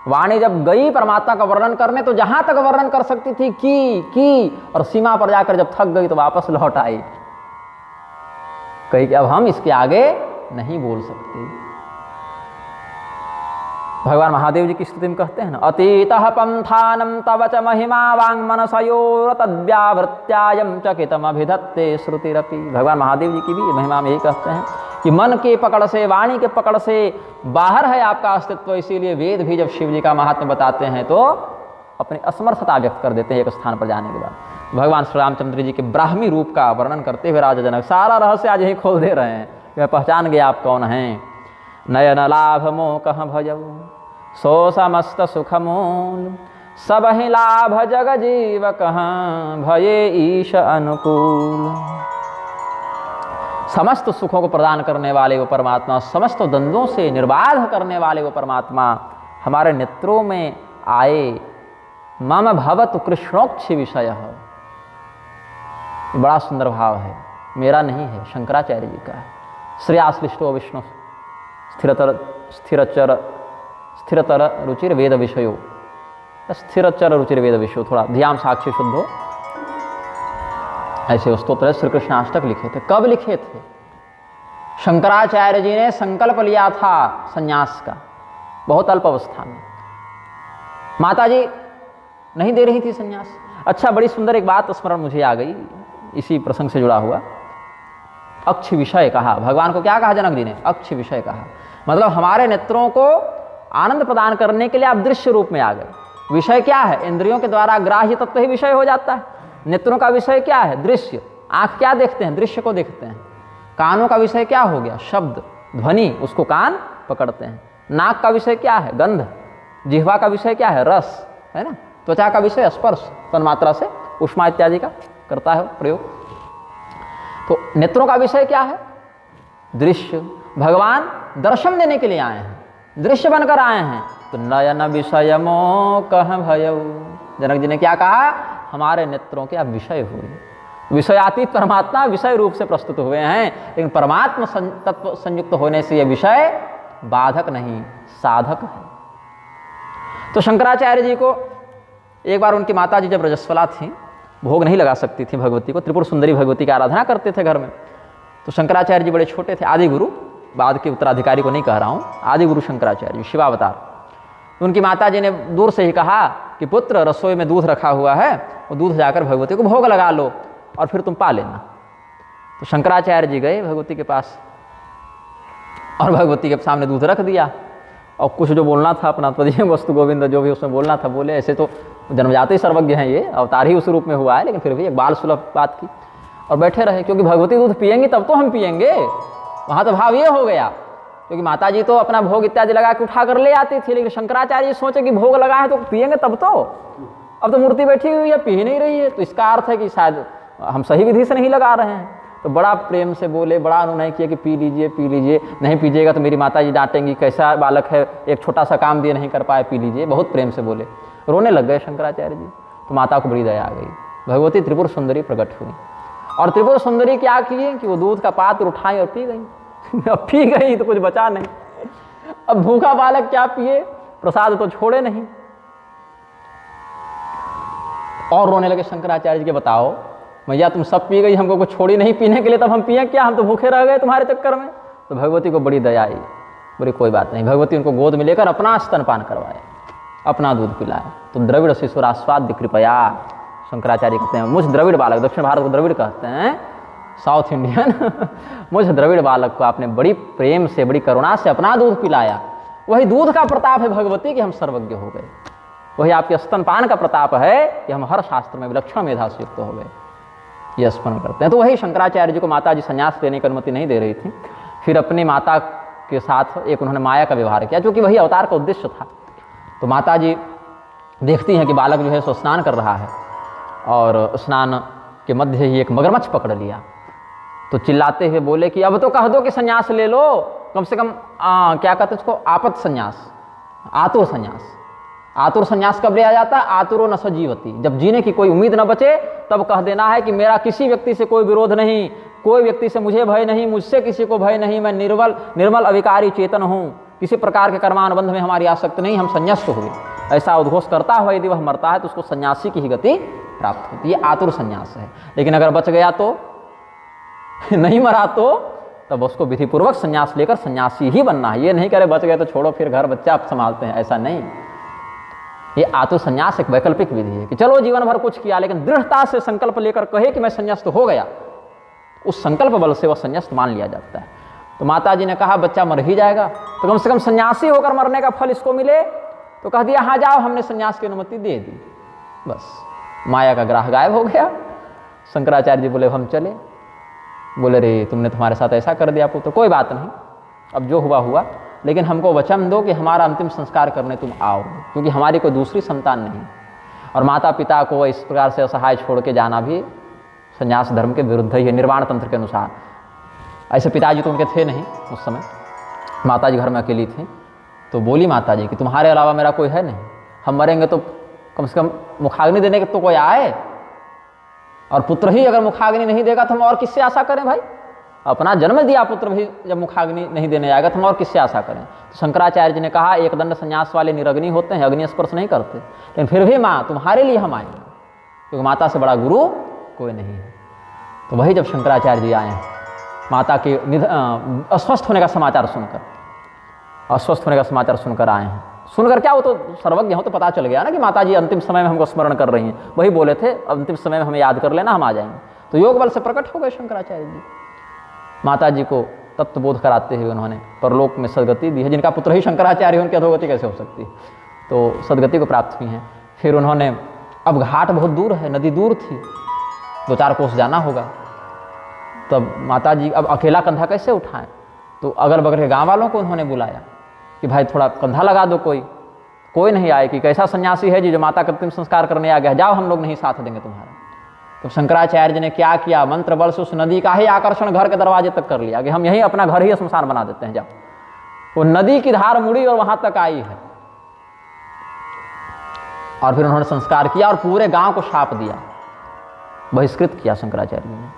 वाणी जब गई परमात्मा का वर्णन करने तो जहां तक वर्णन कर सकती थी की, और सीमा पर जाकर जब थक गई तो वापस लौट आई, कही कि अब हम इसके आगे नहीं बोल सकते। भगवान महादेव जी की स्तुति में कहते हैं ना, अतीतः पंथानम तव च महिमा वांग मनसयोर तद्व्यावृत्यायम चकितम अभिधत्ते श्रुतिरपि। भगवान महादेव जी की भी महिमा में यही कहते हैं कि मन के पकड़ से, वाणी के पकड़ से बाहर है आपका अस्तित्व, इसीलिए वेद भी जब शिव जी का महात्म्य बताते हैं तो अपनी असमर्थता व्यक्त कर देते हैं एक स्थान पर जाने के बाद। भगवान श्री रामचंद्र जी के ब्राह्मी रूप का वर्णन करते हुए राजा जनक सारा रहस्य आज यही खोल दे रहे हैं, मैं पहचान गया आप कौन हैं। नयन लाभ मोह कह भजऊ सो समस्त सुख मूल, सब ही लाभ जग जीव कहाँ भये ईश अनुकूल। समस्त सुखों को प्रदान करने वाले वो परमात्मा, समस्त द्वंद्वों से निर्बाध करने वाले वो परमात्मा हमारे नेत्रों में आए। मम भवतु कृष्णोक्ष विषय, बड़ा सुंदर भाव है, मेरा नहीं है, शंकराचार्य जी का है। श्रेयाश्लिष्टो विष्णु स्थिरतर रुचिर वेद विषयो, स्थिरचर रुचिर वेद विषयो, थोड़ा ध्यान साक्षी शुद्ध हो, ऐसे स्तोत्र श्री कृष्ण अष्टक लिखे थे। कब लिखे थे? शंकराचार्य जी ने संकल्प लिया था संन्यास का, बहुत अल्प अवस्था में। माता जी नहीं दे रही थी संन्यास। अच्छा, बड़ी सुंदर एक बात स्मरण मुझे आ गई, इसी प्रसंग से जुड़ा हुआ। अक्ष विषय कहा, भगवान को क्या कहा जनक जी ने? अक्ष विषय कहा, मतलब हमारे नेत्रों को आनंद प्रदान करने के लिए आप दृश्य रूप में आ गए। विषय क्या है? इंद्रियों के द्वारा ग्राह्य तत्व ही विषय हो जाता है। नेत्रों का विषय क्या है? दृश्य। आंख क्या देखते हैं? दृश्य को देखते हैं। कानों का विषय क्या हो गया? शब्द, ध्वनि, उसको कान पकड़ते हैं। नाक का विषय क्या है? गंध। जिह्वा का विषय क्या है? रस, है ना। त्वचा का विषय स्पर्श, तन्मात्रा से उष्मा इत्यादि का करता है प्रयोग। तो नेत्रों का विषय क्या है? दृश्य। भगवान दर्शन देने के लिए आए हैं, दृश्य बनकर आए हैं। तो नयन विषय मोह कह भयऊ, जनक जी ने क्या कहा? हमारे नेत्रों के अब विषय हुए। विषयातीत परमात्मा विषय रूप से प्रस्तुत हुए हैं, लेकिन परमात्मा तत्व संयुक्त होने से यह विषय बाधक नहीं, साधक है। तो शंकराचार्य जी को एक बार उनकी माता जी जब रजस्वला थी, भोग नहीं लगा सकती थी भगवती को, त्रिपुर सुंदरी भगवती की आराधना करते थे घर में। तो शंकराचार्य जी बड़े छोटे थे, आदि गुरु, बाद के उत्तराधिकारी को नहीं कह रहा हूँ, आदि गुरु शंकराचार्य जी, शिवावतार। उनकी माता जी ने दूर से ही कहा कि पुत्र, रसोई में दूध रखा हुआ है, वो दूध जाकर भगवती को भोग लगा लो और फिर तुम पा लेना। तो शंकराचार्य जी गए भगवती के पास और भगवती के सामने दूध रख दिया, और कुछ जो बोलना था अपना तदीय वस्तु गोविंद, जो भी उसमें बोलना था बोले। ऐसे तो जन्मजाते ही सर्वज्ञ हैं, ये अवतार ही उस रूप में हुआ है, लेकिन फिर भी एक बाल सुलभ बात की और बैठे रहे, क्योंकि भगवती दूध पिएंगी तब तो हम पिएंगे। वहाँ तो भाव ये हो गया, क्योंकि माता जी तो अपना भोग इत्यादि लगा के उठा कर ले आती थी, लेकिन शंकराचार्य जी सोचे कि भोग लगा है तो पिएंगे तब तो, अब तो मूर्ति बैठी हुई है, पी ही नहीं रही है, तो इसका अर्थ है कि शायद हम सही विधि से नहीं लगा रहे हैं। तो बड़ा प्रेम से बोले, बड़ा अनुनय किया कि पी लीजिए, पी लीजिए, नहीं पीजिएगा तो मेरी माता जी डांटेंगी, कैसा बालक है, एक छोटा सा काम दिए नहीं कर पाए, पी लीजिए। बहुत प्रेम से बोले, रोने लग गए शंकराचार्य जी। तो माता को बड़ी दया आ गई, भगवती त्रिपुर सुंदरी प्रकट हुई, और त्रिपुर सुंदरी क्या किए कि वो दूध का पात्र उठाई और पी गई। अब पी गई तो कुछ बचा नहीं, अब भूखा बालक क्या पिए, प्रसाद तो छोड़े नहीं। और रोने लगे शंकराचार्य जी के, बताओ मैया तुम सब पी गई, हमको कुछ छोड़ी नहीं पीने के लिए, तब हम पिए क्या, हम तो भूखे रह गए तुम्हारे चक्कर में। तो भगवती को बड़ी दया आई, बोली कोई बात नहीं। भगवती उनको गोद में लेकर अपना स्तनपान करवाया, अपना दूध पिलाया। तो द्रविड़ शिशुरास्वाद्य कृपया, शंकराचार्य कहते हैं मुझ द्रविड़ बालक, दक्षिण भारत को द्रविड़ कहते हैं, साउथ इंडियन मुझ द्रविड़ बालक को आपने बड़ी प्रेम से, बड़ी करुणा से अपना दूध पिलाया। वही दूध का प्रताप है भगवती कि हम सर्वज्ञ हो गए, वही आपके स्तनपान का प्रताप है कि हम हर शास्त्र में विलक्षण मेधा से युक्त हो गए, ये स्मरण करते हैं। तो वही शंकराचार्य जी को माता जी संन्यास लेने की अनुमति नहीं दे रही थी, फिर अपनी माता के साथ एक उन्होंने माया का व्यवहार किया, जो कि वही अवतार का उद्देश्य था। तो माता जी देखती हैं कि बालक जो है सो स्नान कर रहा है, और स्नान के मध्य ही एक मगरमच्छ पकड़ लिया। तो चिल्लाते हुए बोले कि अब तो कह दो कि संन्यास ले लो, कम से कम क्या कहते हैं उसको, आपत संन्यास, आतुर संन्यास। आतुर संन्यास कब लिया जाता है? आतुरो न सजीवती, जब जीने की कोई उम्मीद न बचे तब कह देना है कि मेरा किसी व्यक्ति से कोई विरोध नहीं, कोई व्यक्ति से मुझे भय नहीं, मुझसे किसी को भय नहीं, मैं निर्मल अविकारी चेतन हूँ, किसी प्रकार के कर्मानुबंध में हमारी आसक्ति नहीं, हम संन्यास्त हुए, ऐसा उद्घोष करता हुआ यदि वह मरता है तो उसको सन्यासी की ही गति प्राप्त होती है। ये आतुर संन्यास है। लेकिन अगर बच गया तो नहीं मरा तो तब उसको विधिपूर्वक संन्यास लेकर सन्यासी ही बनना है। ये नहीं करे बच गए तो छोड़ो फिर घर बच्चा आप संभालते हैं, ऐसा नहीं। ये आतुर संन्यास एक वैकल्पिक विधि है कि चलो जीवन भर कुछ किया लेकिन दृढ़ता से संकल्प लेकर कहे कि मैं संन्यास्त हो गया, उस संकल्प बल से वह संन्यास्त मान लिया जाता है। तो माता जी ने कहा बच्चा मर ही जाएगा तो कम से कम सन्यासी होकर मरने का फल इसको मिले, तो कह दिया हाँ जाओ, हमने संन्यास की अनुमति दे दी। बस माया का ग्राह गायब हो गया। शंकराचार्य जी बोले हम चले। बोले रे तुमने तुम्हारे साथ ऐसा कर दिया पुत्र, कोई बात नहीं, अब जो हुआ हुआ, लेकिन हमको वचन दो कि हमारा अंतिम संस्कार करने तुम आओ, क्योंकि हमारी कोई दूसरी संतान नहीं। और माता पिता को इस प्रकार से असहाय छोड़ के जाना भी संन्यास धर्म के विरुद्ध ही है, निर्वाण तंत्र के अनुसार। ऐसे पिताजी तो उनके थे नहीं उस समय, माता जी घर में अकेली थी। तो बोली माता जी कि तुम्हारे अलावा मेरा कोई है नहीं, हम मरेंगे तो कम से कम मुखाग्नि देने के तो कोई आए, और पुत्र ही अगर मुखाग्नि नहीं देगा तो हम और किससे आशा करें भाई? अपना जन्म दिया पुत्र भी जब मुखाग्नि नहीं देने आएगा तो हम और किससे आशा करें? तो शंकराचार्य जी ने कहा एक दंड संन्यास वाले निरग्नि होते हैं, अग्नि स्पर्श नहीं करते, लेकिन फिर भी माँ तुम्हारे लिए हम आएंगे, क्योंकि माता से बड़ा गुरु कोई नहीं है। तो वही जब शंकराचार्य जी आए माता के अस्वस्थ होने का समाचार सुनकर आए हैं। सुनकर क्या, वो तो सर्वज्ञ हो तो पता चल गया ना कि माता जी अंतिम समय में हमको स्मरण कर रही हैं। वही बोले थे अंतिम समय में हमें याद कर लेना, हम आ जाएंगे। तो योग बल से प्रकट हो गए शंकराचार्य जी। माता जी को तत्वबोध कराते हुए उन्होंने परलोक में सदगति दी है। जिनका पुत्र ही शंकराचार्य है उनकी अधोगति कैसे हो सकती है? तो सदगति को प्राप्त हुई हैं। फिर उन्होंने, अब घाट बहुत दूर है, नदी दूर थी, 2-4 कोस जाना होगा। तब माता जी अब अकेला कंधा कैसे उठाएं? तो अगल बगल के गाँव वालों को उन्होंने बुलाया कि भाई थोड़ा कंधा लगा दो। कोई नहीं आए कि कैसा सन्यासी है जी जो माता का अंतिम संस्कार करने आ गया, जाओ हम लोग नहीं साथ देंगे तुम्हारा। तो शंकराचार्य जी ने क्या किया, मंत्र बल से उस नदी का ही आकर्षण घर के दरवाजे तक कर लिया कि हम यही अपना घर ही श्मशान बना देते हैं। जाओ, वो नदी की धार मुड़ी और वहां तक आई है। और फिर उन्होंने संस्कार किया और पूरे गांव को शाप दिया, बहिष्कृत किया शंकराचार्य जी ने,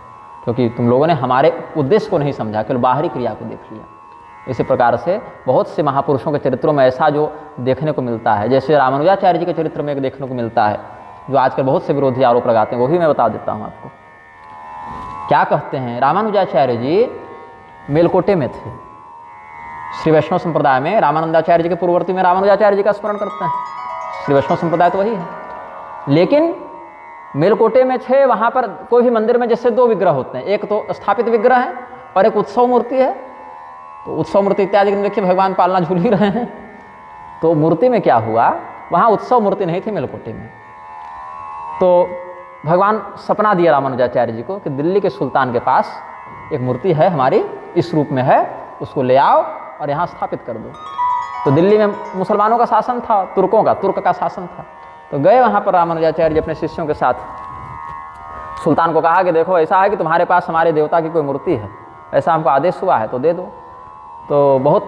क्योंकि तुम लोगों ने हमारे उद्देश्य को नहीं समझा, केवल बाहरी क्रिया को देख लिया। इसी प्रकार से बहुत से महापुरुषों के चरित्रों में ऐसा जो देखने को मिलता है, जैसे रामानुजाचार्य जी के चरित्र में एक देखने को मिलता है, जो आजकल बहुत से विरोधी आरोप लगाते हैं, वो भी मैं बता देता हूँ आपको। क्या कहते हैं, रामानुजाचार्य जी मेलकोटे में थे। श्री वैष्णव संप्रदाय में रामानंदाचार्य जी के पूर्ववर्ती में रामानुजाचार्य जी का स्मरण करते हैं। श्री वैष्णव संप्रदाय तो वही है, लेकिन मेलकोटे में थे। वहाँ पर कोई भी मंदिर में जैसे 2 विग्रह होते हैं, एक तो स्थापित विग्रह है और एक उत्सव मूर्ति है। तो उत्सव मूर्ति इत्यादि देखिए भगवान पालना झूल ही रहे हैं। तो मूर्ति में क्या हुआ, वहाँ उत्सव मूर्ति नहीं थी मेलकोटे में। तो भगवान सपना दिया रामानुजाचार्य जी को कि दिल्ली के सुल्तान के पास एक मूर्ति है हमारी, इस रूप में है, उसको ले आओ और यहाँ स्थापित कर दो। तो दिल्ली में मुसलमानों का शासन था, तुर्क का शासन था। तो गए वहाँ पर रामानुजाचार्य जी अपने शिष्यों के साथ, सुल्तान को कहा कि देखो ऐसा है कि तुम्हारे पास हमारे देवता की कोई मूर्ति है, ऐसा हमको आदेश हुआ है तो दे दो। तो बहुत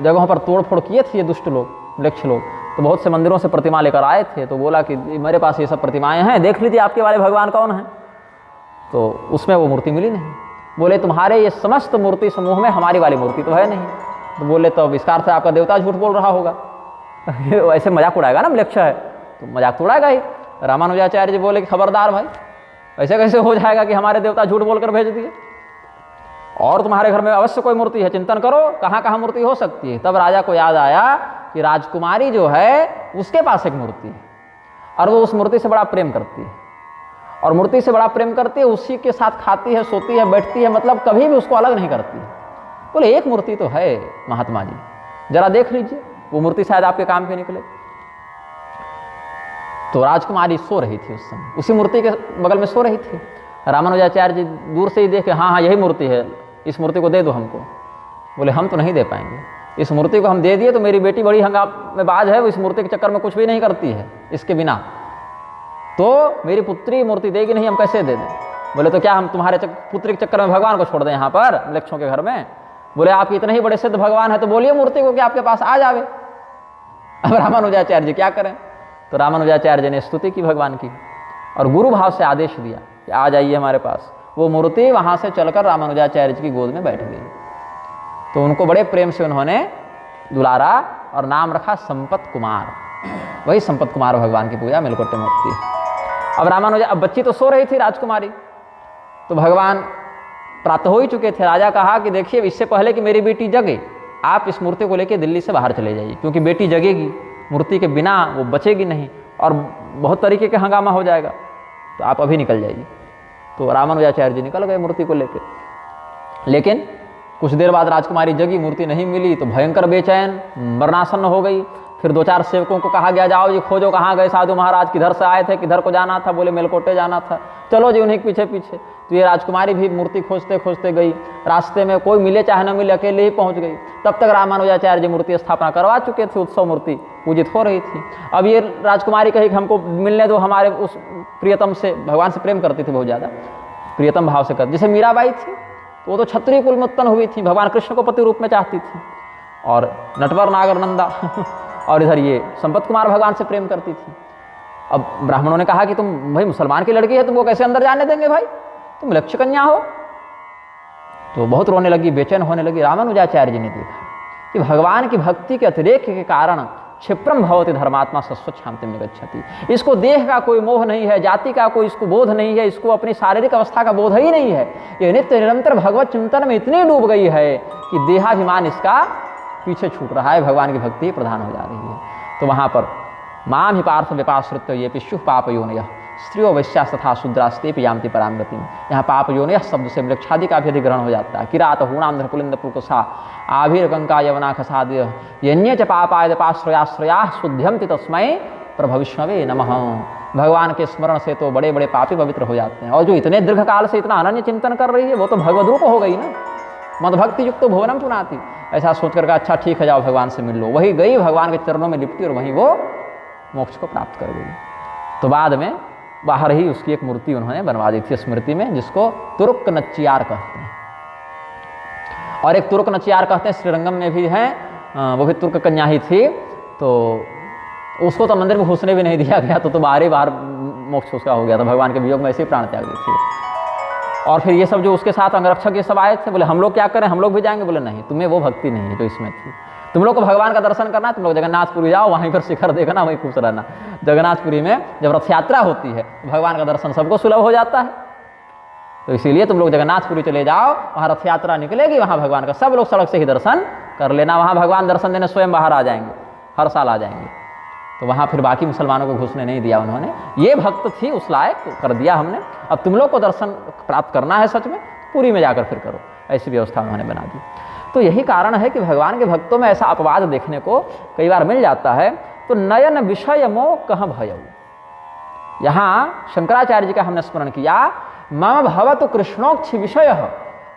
जगहों पर तोड़ फोड़ किए थे ये दुष्ट लोग, म्लेच्छ लोग। तो बहुत से मंदिरों से प्रतिमा लेकर आए थे। तो बोला कि मेरे पास ये सब प्रतिमाएं हैं, देख लीजिए आपके वाले भगवान कौन हैं। तो उसमें वो मूर्ति मिली नहीं। बोले तुम्हारे ये समस्त मूर्ति समूह में हमारी वाली मूर्ति तो है नहीं। तो बोले तो अब इसका अर्थ है आपका देवता झूठ बोल रहा होगा। ऐसे मजाक उड़ाएगा ना, म्लेच्छ है तो मजाक तो उड़ाएगा ही। रामानुजाचार्य जी बोले कि खबरदार भाई, ऐसे कैसे हो जाएगा कि हमारे देवता झूठ बोलकर भेज दिए, और तुम्हारे घर में अवश्य कोई मूर्ति है, चिंतन करो कहाँ कहाँ मूर्ति हो सकती है। तब राजा को याद आया कि राजकुमारी जो है उसके पास एक मूर्ति है और वो उस मूर्ति से बड़ा प्रेम करती है, और मूर्ति से बड़ा प्रेम करती है, उसी के साथ खाती है, सोती है, बैठती है, मतलब कभी भी उसको अलग नहीं करती है। बोले एक मूर्ति तो है महात्मा जी, जरा देख लीजिए, वो मूर्ति शायद आपके काम की निकले। तो राजकुमारी सो रही थी उस समय, उसी मूर्ति के बगल में सो रही थी। रामानुजाचार्य जी दूर से ही देखे, हाँ यही मूर्ति है, इस मूर्ति को दे दो हमको। बोले हम तो नहीं दे पाएंगे, इस मूर्ति को हम दे दिए तो मेरी बेटी बड़ी हंगाम में बाज है, वो इस मूर्ति के चक्कर में कुछ भी नहीं करती है, इसके बिना तो मेरी पुत्री मूर्ति देगी नहीं, हम कैसे दे दें। बोले तो क्या हम तुम्हारे पुत्री के चक्कर में भगवान को छोड़ दें यहाँ पर म्लेच्छों के घर में। बोले आप इतने ही बड़े सिद्ध भगवान है तो बोलिए मूर्ति को कि आपके पास आ जावे। अब रामानुजाचार्य जी क्या करें। तो रामानुजाचार्य जी ने स्तुति की भगवान की और गुरु भाव से आदेश दिया कि आ जाइए हमारे पास। वो मूर्ति वहाँ से चलकर रामानुजाचार्य जी की गोद में बैठ गई। तो उनको बड़े प्रेम से उन्होंने दुलारा और नाम रखा संपत कुमार। वही संपत कुमार भगवान की पूजा मेलकोटे में होती है। अब रामानुजा, अब बच्ची तो सो रही थी राजकुमारी, तो भगवान प्रातः हो ही चुके थे। राजा कहा कि देखिए इससे पहले कि मेरी बेटी जगे, आप इस मूर्ति को लेकर दिल्ली से बाहर चले जाइए, क्योंकि बेटी जगेगी, मूर्ति के बिना वो बचेगी नहीं और बहुत तरीके के हंगामा हो जाएगा, तो आप अभी निकल जाइए। तो रामानुजाचार्य जी निकल गए मूर्ति को लेकर। लेकिन कुछ देर बाद राजकुमारी जगी, मूर्ति नहीं मिली तो भयंकर बेचैन, मरणासन्न हो गई। फिर 2-4 सेवकों को कहा गया, जाओ जी खोजो कहाँ गए साधु महाराज, किधर से आए थे, किधर को जाना था, बोले मेलकोटे जाना था, चलो जी उन्हीं के पीछे पीछे। तो ये राजकुमारी भी मूर्ति खोजते खोजते गई, रास्ते में कोई मिले चाहे न मिले, अकेले ही पहुंच गई। तब तक रामानुजाचार्य जी मूर्ति स्थापना करवा चुके थे, उत्सव मूर्ति पूजित हो रही थी। अब ये राजकुमारी कही कि हमको मिलने दो हमारे उस प्रियतम से, भगवान से प्रेम करती थी बहुत ज़्यादा, प्रियतम भाव से करती। जैसे मीराबाई थी तो वो तो क्षत्रिय कुल में उत्पन्न हुई थी, भगवान कृष्ण को पति रूप में चाहती थी, और नटवर नागर नंदा और इधर ये संपत कुमार भगवान से प्रेम करती थी। अब ब्राह्मणों ने कहा कि तुम भाई मुसलमान की लड़की है, तुमको कैसे अंदर जाने देंगे भाई, तुम लक्ष्य कन्या हो। तो बहुत रोने लगी, बेचैन होने लगी। रामानुजाचार्य जी ने देखा कि भगवान की भक्ति के अतिरेक के कारण क्षिप्रम भवति धर्मात्मा शांति शांतिम निगच्छति। इसको देह का कोई मोह नहीं है, जाति का कोई इसको बोध नहीं है, इसको अपनी शारीरिक अवस्था का बोध ही नहीं है। ये नित्य निरंतर भगवत चिंतन में इतनी डूब गई है कि देहाभिमान इसका पीछे छूट रहा है, भगवान की भक्ति प्रधान हो जा रही है। तो वहाँ पर माम ही पार्थ विपाश्रित्य ये पिशु पाप योनयः स्त्रियो वैश्यास तथा शूद्रास्ते यान्ति पराम गतिम। यहाँ पाप योनयः शब्द से मृक्षादि का भी अधिग्रहण हो जाता है। किरात हूणांध्र पुलिंद पुरुषा आभिर कंका यवना खसाद्य यन्य च पापाय पाश्रयाश्रया शुद्ध्यंति तस्मै प्रभविष्णवे नमः। भगवान के स्मरण से तो बड़े बड़े पापी पवित्र हो जाते हैं। और जो इतने दीर्घ काल से इतना अनन्य चिंतन कर रही है वो तो भगवद रूप हो गई ना, मदभक्ति युक्त भुवनम पुनाति। ऐसा सोच कर अच्छा ठीक है जाओ भगवान से मिल लो। वही गई, भगवान के चरणों में लिपटी और वहीं वो मोक्ष को प्राप्त कर गई। तो बाद में बाहर ही उसकी एक मूर्ति उन्होंने बनवा दी थी स्मृति में, जिसको तुर्क नच्चियार कहते हैं। और एक तुर्क नच्चियार कहते हैं श्रीरंगम में भी है, वो भी तुर्क कन्या ही थी। तो उसको तो मंदिर में घुसने भी नहीं दिया गया, तो बाहर मोक्ष उसका हो गया था। भगवान के वियोग में ऐसे ही प्राण त्याग दी थी। और फिर ये सब जो उसके साथ अंगरक्षक ये सब आए थे, बोले हम लोग क्या करें, हम लोग भी जाएंगे। बोले नहीं, तुम्हें वो भक्ति नहीं है जो इसमें थी। तुम लोग को भगवान का दर्शन करना है, तुम लोग जगन्नाथपुरी जाओ, वहीं पर शिखर देखना, वहीं खुश रहना। जगन्नाथपुरी में जब रथ यात्रा होती है भगवान का दर्शन सबको सुलभ हो जाता है, तो इसीलिए तुम लोग जगन्नाथपुरी चले जाओ, वहाँ रथ यात्रा निकलेगी, वहाँ भगवान का सब लोग सड़क से ही दर्शन कर लेना। वहाँ भगवान दर्शन देने स्वयं बाहर आ जाएंगे, हर साल आ जाएंगे। तो वहाँ फिर बाकी मुसलमानों को घुसने नहीं दिया उन्होंने। ये भक्त थी उस लायक, कर दिया हमने। अब तुम लोग को दर्शन प्राप्त करना है सच में, पुरी में जाकर फिर करो, ऐसी व्यवस्था उन्होंने बना दी। तो यही कारण है कि भगवान के भक्तों में ऐसा अपवाद देखने को कई बार मिल जाता है। तो नयन विषय मोह कह भयऊ, यहाँ शंकराचार्य जी का हमने स्मरण किया। मम भवतु कृष्णोक्ष विषय,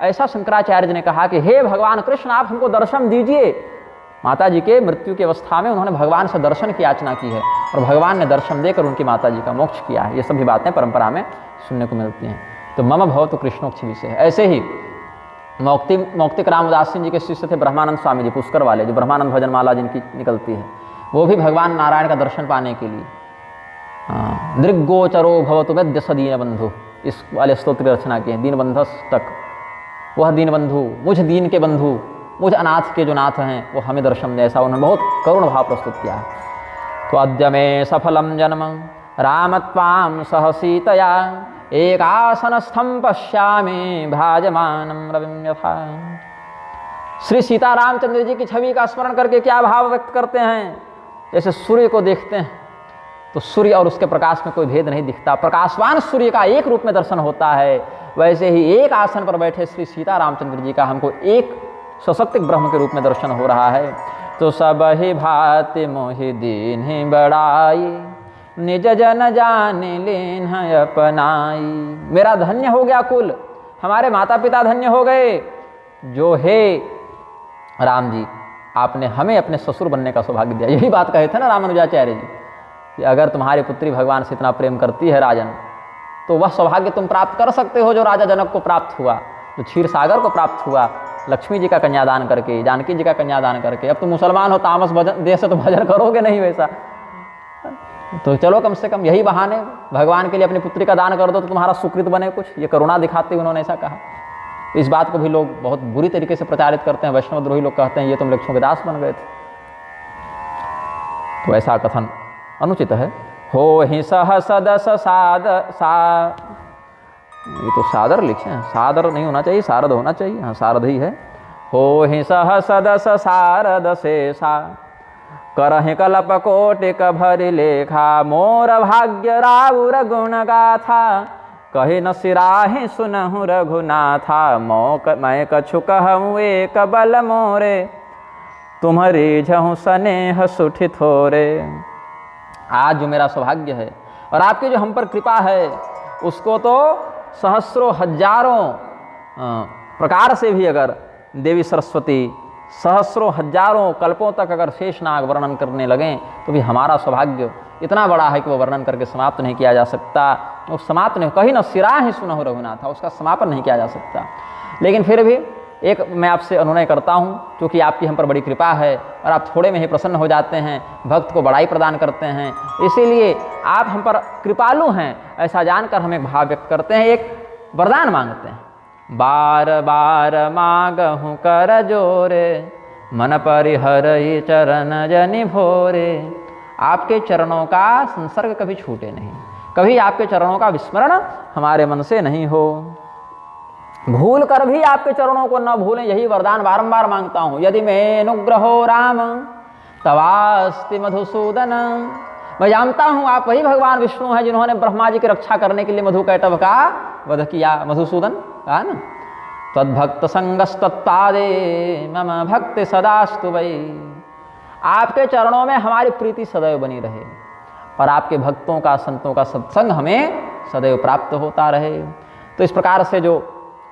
ऐसा शंकराचार्य जी ने कहा कि हे भगवान कृष्ण आप हमको दर्शन दीजिए। माता जी के मृत्यु की अवस्था में उन्होंने भगवान से दर्शन की याचना की है और भगवान ने दर्शन देकर उनकी माता जी का मोक्ष किया है। ये सभी बातें परंपरा में सुनने को मिलती हैं। तो मम भवतु कृष्णोक्ष विषय। ऐसे ही मौक्तिक राम उदास सिंह जी के शिष्य थे ब्रह्मानंद स्वामी जी, पुष्कर वाले, जो ब्रह्मानंद भजन माला जिनकी निकलती है, वो भी भगवान नारायण का दर्शन पाने के लिए दृग्गोचरो भवतु वैद्य स दीन बंधु, इस वाले स्तोत्र रचना किए। दीन बंधस तक, वह दीन बंधु, मुझ दीन के बंधु, मुझ अनाथ के जो नाथ हैं वो हमें दर्शन दे, ऐसा उन्होंने बहुत करुण भाव प्रस्तुत किया है। तो अद्य में सफलम जन्म रामत्वां सह सीतया एकासनस्थं पश्यामि भाजमानं रविं यथा। श्री सीता रामचंद्र जी की छवि का स्मरण करके क्या भाव व्यक्त करते हैं। जैसे सूर्य को देखते हैं तो सूर्य और उसके प्रकाश में कोई भेद नहीं दिखता, प्रकाशवान सूर्य का एक रूप में दर्शन होता है। वैसे ही एक आसन पर बैठे श्री सीता रामचंद्र जी का हमको एक सशक्तिक ब्रह्म के रूप में दर्शन हो रहा है। तो सब ही भाति मोहि दीन्हि बड़ाई, निज जन जाने लेन अपनाई। मेरा धन्य हो गया कुल, हमारे माता पिता धन्य हो गए, जो हे राम जी आपने हमें अपने ससुर बनने का सौभाग्य दिया। यही बात कहे थे ना रामानुजाचार्य जी कि अगर तुम्हारी पुत्री भगवान से इतना प्रेम करती है राजन, तो वह सौभाग्य तुम प्राप्त कर सकते हो जो राजा जनक को प्राप्त हुआ, जो क्षीर सागर को प्राप्त हुआ, लक्ष्मी जी का कन्यादान करके, जानकी जी का कन्यादान करके। अब तुम मुसलमान हो, तामस भजन देश से तो भजन करोगे नहीं वैसा, तो चलो कम से कम यही बहाने भगवान के लिए अपनी पुत्री का दान कर दो तो तुम्हारा सुकृत बने कुछ। ये करुणा दिखाते हुए उन्होंने ऐसा कहा। इस बात को भी लोग बहुत बुरी तरीके से प्रचारित करते हैं। वैष्णव द्रोही लोग कहते हैं ये तुम लक्ष्मण के दास बन गए थे। तो ऐसा कथन अनुचित है। हो ही सह सदस ये तो सादर लिखे हैं, सादर नहीं होना चाहिए, सारद होना चाहिए। हाँ, सारद ही है। हो ही सह सदस सारद शेषा करहि कल्प कोटिक भरि लेखा मोर भाग्य राउर गुण गाथा कहि न सिराहि सुनहु रघुनाथा मैं कछु कहूँ एक बल मोरे तुम्हारी झहु स्नेह सुठि थोरे। आज जो मेरा सौभाग्य है और आपकी जो हम पर कृपा है उसको तो सहस्रों हजारों प्रकार से भी अगर देवी सरस्वती सहस्रों हजारों कल्पों तक अगर शेषनाग वर्णन करने लगें तो भी हमारा सौभाग्य इतना बड़ा है कि वो वर्णन करके समाप्त नहीं किया जा सकता। वो समाप्त नहीं, कहीं न सिरा ही सुनहु रघुनाथ, उसका समापन नहीं किया जा सकता। लेकिन फिर भी एक मैं आपसे अनुनय करता हूँ, क्योंकि आपकी हम पर बड़ी कृपा है और आप थोड़े में ही प्रसन्न हो जाते हैं, भक्त को बड़ाई प्रदान करते हैं, इसीलिए आप हम पर कृपालु हैं ऐसा जानकर हम एक भाव व्यक्त करते हैं, एक वरदान मांगते हैं। बार बार मांगहु कर जोरे मन परिहरहि चरण जनि भोरे। आपके चरणों का संसर्ग कभी छूटे नहीं, कभी आपके चरणों का विस्मरण हमारे मन से नहीं हो, भूल कर भी आपके चरणों को न भूलें, यही वरदान बारंबार मांगता हूँ। यदि मैं अनुग्रहो राम तवास्ति मधुसूदन। मैं जानता हूँ आप वही भगवान विष्णु हैं जिन्होंने ब्रह्मा जी की रक्षा करने के लिए मधुकैटभ का वध किया, मधुसूदन कहा ना। तद्भक्त संगस्तत्पादे मम भक्ति सदास्तु वै। आपके चरणों में हमारी प्रीति सदैव बनी रहे और आपके भक्तों का संतों का सत्संग हमें सदैव प्राप्त होता रहे। तो इस प्रकार से जो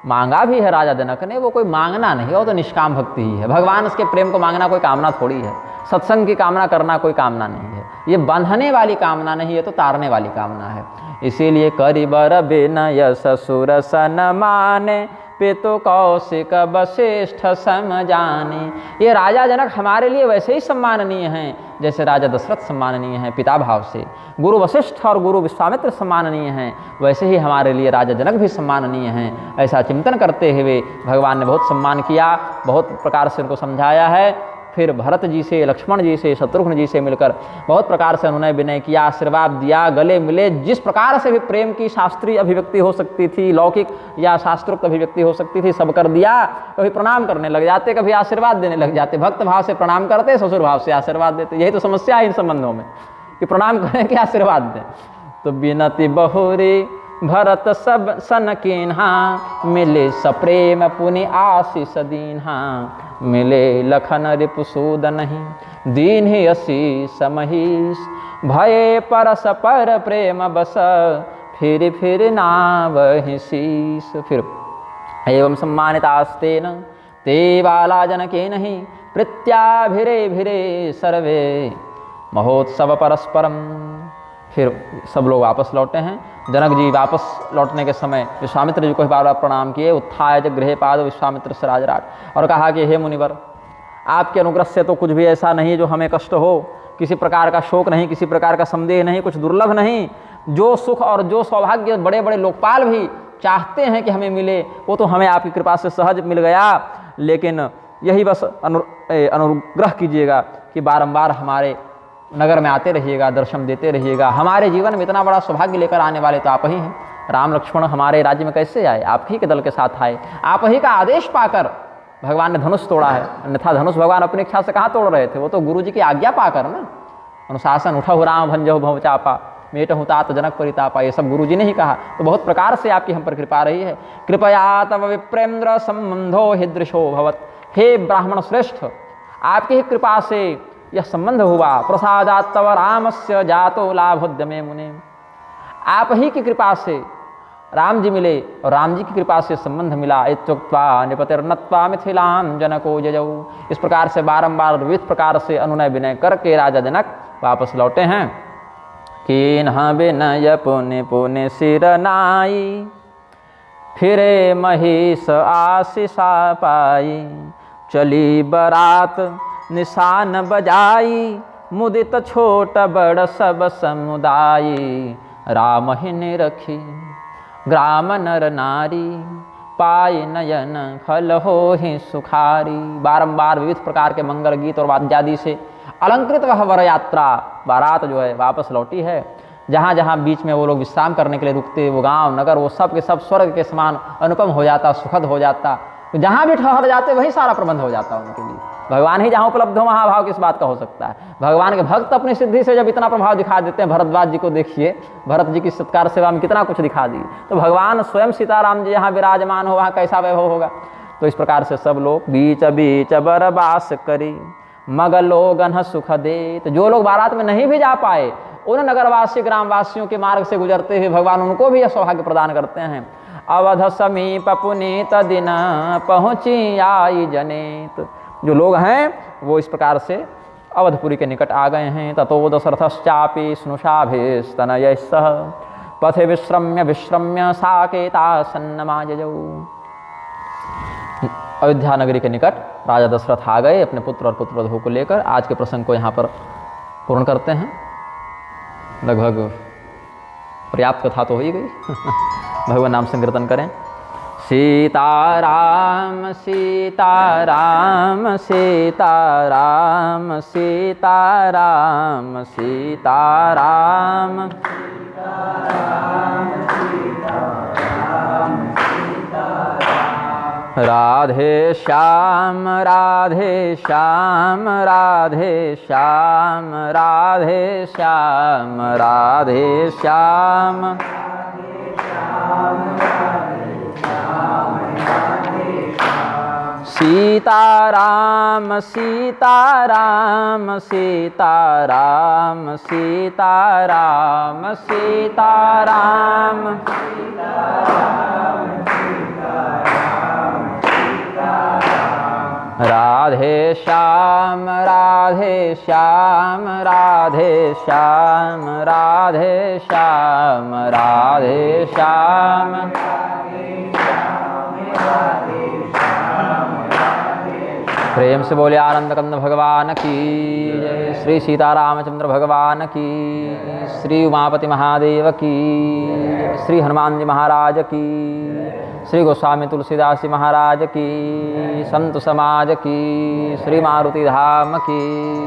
मांगा भी है राजा जनक ने, वो कोई मांगना नहीं है, वो तो निष्काम भक्ति ही है। भगवान उसके प्रेम को मांगना कोई कामना थोड़ी है, सत्संग की कामना करना कोई कामना नहीं है, ये बांधने वाली कामना नहीं है, तो तारने वाली कामना है। इसीलिए करिबर बिनय ससुर सन माने पितु कौशिक वशिष्ठ सम जाने। ये राजा जनक हमारे लिए वैसे ही सम्माननीय हैं जैसे राजा दशरथ सम्माननीय हैं पिता भाव से, गुरु वशिष्ठ और गुरु विश्वामित्र सम्माननीय हैं, वैसे ही हमारे लिए राजा जनक भी सम्माननीय हैं। ऐसा चिंतन करते हुए भगवान ने बहुत सम्मान किया, बहुत प्रकार से उनको समझाया है। फिर भरत जी से, लक्ष्मण जी से, शत्रुघ्न जी से मिलकर बहुत प्रकार से अनुनय विनय किया, आशीर्वाद दिया, गले मिले। जिस प्रकार से भी प्रेम की शास्त्रीय अभिव्यक्ति हो सकती थी, लौकिक या शास्त्रोक्त अभिव्यक्ति हो सकती थी, सब कर दिया। कभी प्रणाम करने लग जाते, कभी आशीर्वाद देने लग जाते, भक्त भाव से प्रणाम करते, ससुर भाव से आशीर्वाद देते। यही तो समस्या है इन संबंधों में कि प्रणाम करें कि आशीर्वाद दें। तो बिनती बहुरी भरत सब सन कीन्हा मिले सप्रेम पुनि आशीष दीन्हा। मिले लखन रिपुसूदन ही दीन ही असी समहीस। भये परस पर प्रेम बस फिर नावहि शीस। फिर एवं सम्मानितास्तेन ते बाला जनके नहीं प्रत्याभिरे भिरे सर्वे महोत्सव परस्परम। फिर सब लोग वापस लौटे हैं। जनक जी वापस लौटने के समय विश्वामित्र जी को बार बार प्रणाम किए। उत्थाय च गृहे पाद विश्वामित्र से राजराट, और कहा कि हे मुनिवर, आपके अनुग्रह से तो कुछ भी ऐसा नहीं जो हमें कष्ट हो, किसी प्रकार का शोक नहीं, किसी प्रकार का संदेह नहीं, कुछ दुर्लभ नहीं। जो सुख और जो सौभाग्य बड़े बड़े लोकपाल भी चाहते हैं कि हमें मिले, वो तो हमें आपकी कृपा से सहज मिल गया। लेकिन यही बस अनुग्रह कीजिएगा कि बारंबार हमारे नगर में आते रहिएगा, दर्शन देते रहिएगा। हमारे जीवन में इतना बड़ा सौभाग्य लेकर आने वाले तो आप ही हैं। राम लक्ष्मण हमारे राज्य में कैसे आए? आप ही के दल के साथ आए। आप ही का आदेश पाकर भगवान ने धनुष तोड़ा है, अन्यथा धनुष भगवान अपनी इच्छा से कहाँ तोड़ रहे थे, वो तो गुरु जी की आज्ञा पाकर ना। अनुशासन उठहु राम भंजहु भव चापा मेटहु तात जनक परितापा, ये सब गुरु जी ने ही कहा। तो बहुत प्रकार से आपकी हम पर कृपा रही है। कृपया तव विप्रेन्द्र संबंधो हिदृशो भवत। हे ब्राह्मण श्रेष्ठ, आपकी ही कृपा से यह संबंध हुआ। प्रसादात तव रामस्य जातो लाभोद्यमे मुने। आप ही की कृपा से राम जी मिले और राम जी की कृपा से संबंध मिला। इत्युक्त्वा निपतिर्नत्वा मिथिलां जनको जजौ। इस प्रकार से बारंबार विविध प्रकार से अनुनय विनय करके राजा जनक वापस लौटे हैं। कीन्हा विनय पुनि पुनि सिर नाई, फिरे महिष आशीषा पाई। चली बरात निशान बजाई, मुदित छोट बड़ सब समुदायी। राम ही ने रखी ग्राम नर नारी, पाई नयन फल हो ही सुखारी। बारंबार विविध प्रकार के मंगल गीत और वाद्यादि से अलंकृत वह वर यात्रा बारात जो है वापस लौटी है। जहाँ जहाँ बीच में वो लोग विश्राम करने के लिए रुकते, वो गांव नगर वो सब के सब स्वर्ग के समान अनुपम हो जाता, सुखद हो जाता। तो जहाँ भी ठहर जाते वही सारा प्रबंध हो जाता उनके लिए। भगवान ही जहाँ उपलब्ध हो वहाँ भाव किस बात का हो सकता है। भगवान के भक्त अपनी सिद्धि से जब इतना प्रभाव दिखा देते हैं, भरद्वाज जी को देखिए, भरत जी की सत्कार सेवा में कितना कुछ दिखा दी। तो भगवान स्वयं सीताराम जी यहाँ विराजमान हो वहाँ कैसा वैभव होगा। तो इस प्रकार से सब लोग बीच बीच बरबास करी मगलोगन सुख दे। तो जो लोग बारात में नहीं भी जा पाए, उन नगरवासी ग्रामवासियों के मार्ग से गुजरते हुए भगवान उनको भी यह सौभाग्य प्रदान करते हैं। अवध समीप पुनीत दिन पहुँची आई जनेत। जो लोग हैं वो इस प्रकार से अवधपुरी के निकट आ गए हैं। ततो दशरथश्चापि स्नुषाभिस्तनयैः सह पथे विश्रम्य विश्रम्य साकेता सन्नमाजयौ। अयोध्या नगरी के निकट राजा दशरथ आ गए अपने पुत्र और पुत्रवधू को लेकर। आज के प्रसंग को यहाँ पर पूर्ण करते हैं। लगभग पर्याप्त कथा तो हो ही गई। भगवान नाम संकीर्तन करें। सीताराम सीताराम सीताराम सीताराम सीताराम राधे श्याम राधे श्याम राधे श्याम राधे श्याम राधे श्याम सीताराम सीताराम सीताराम सीताराम सीताराम राधे श्याम राधे श्याम राधे श्याम राधे श्याम राधे श्याम प्रेम से बोले आनंद कंद भगवान की जय। श्री सीतारामचंद्र भगवान की, श्री उमापति महादेव की, श्री हनुमान जी महाराज की, श्री गोस्वामी तुलसीदास जी महाराज की, संत समाज की, श्री मारुति धाम की।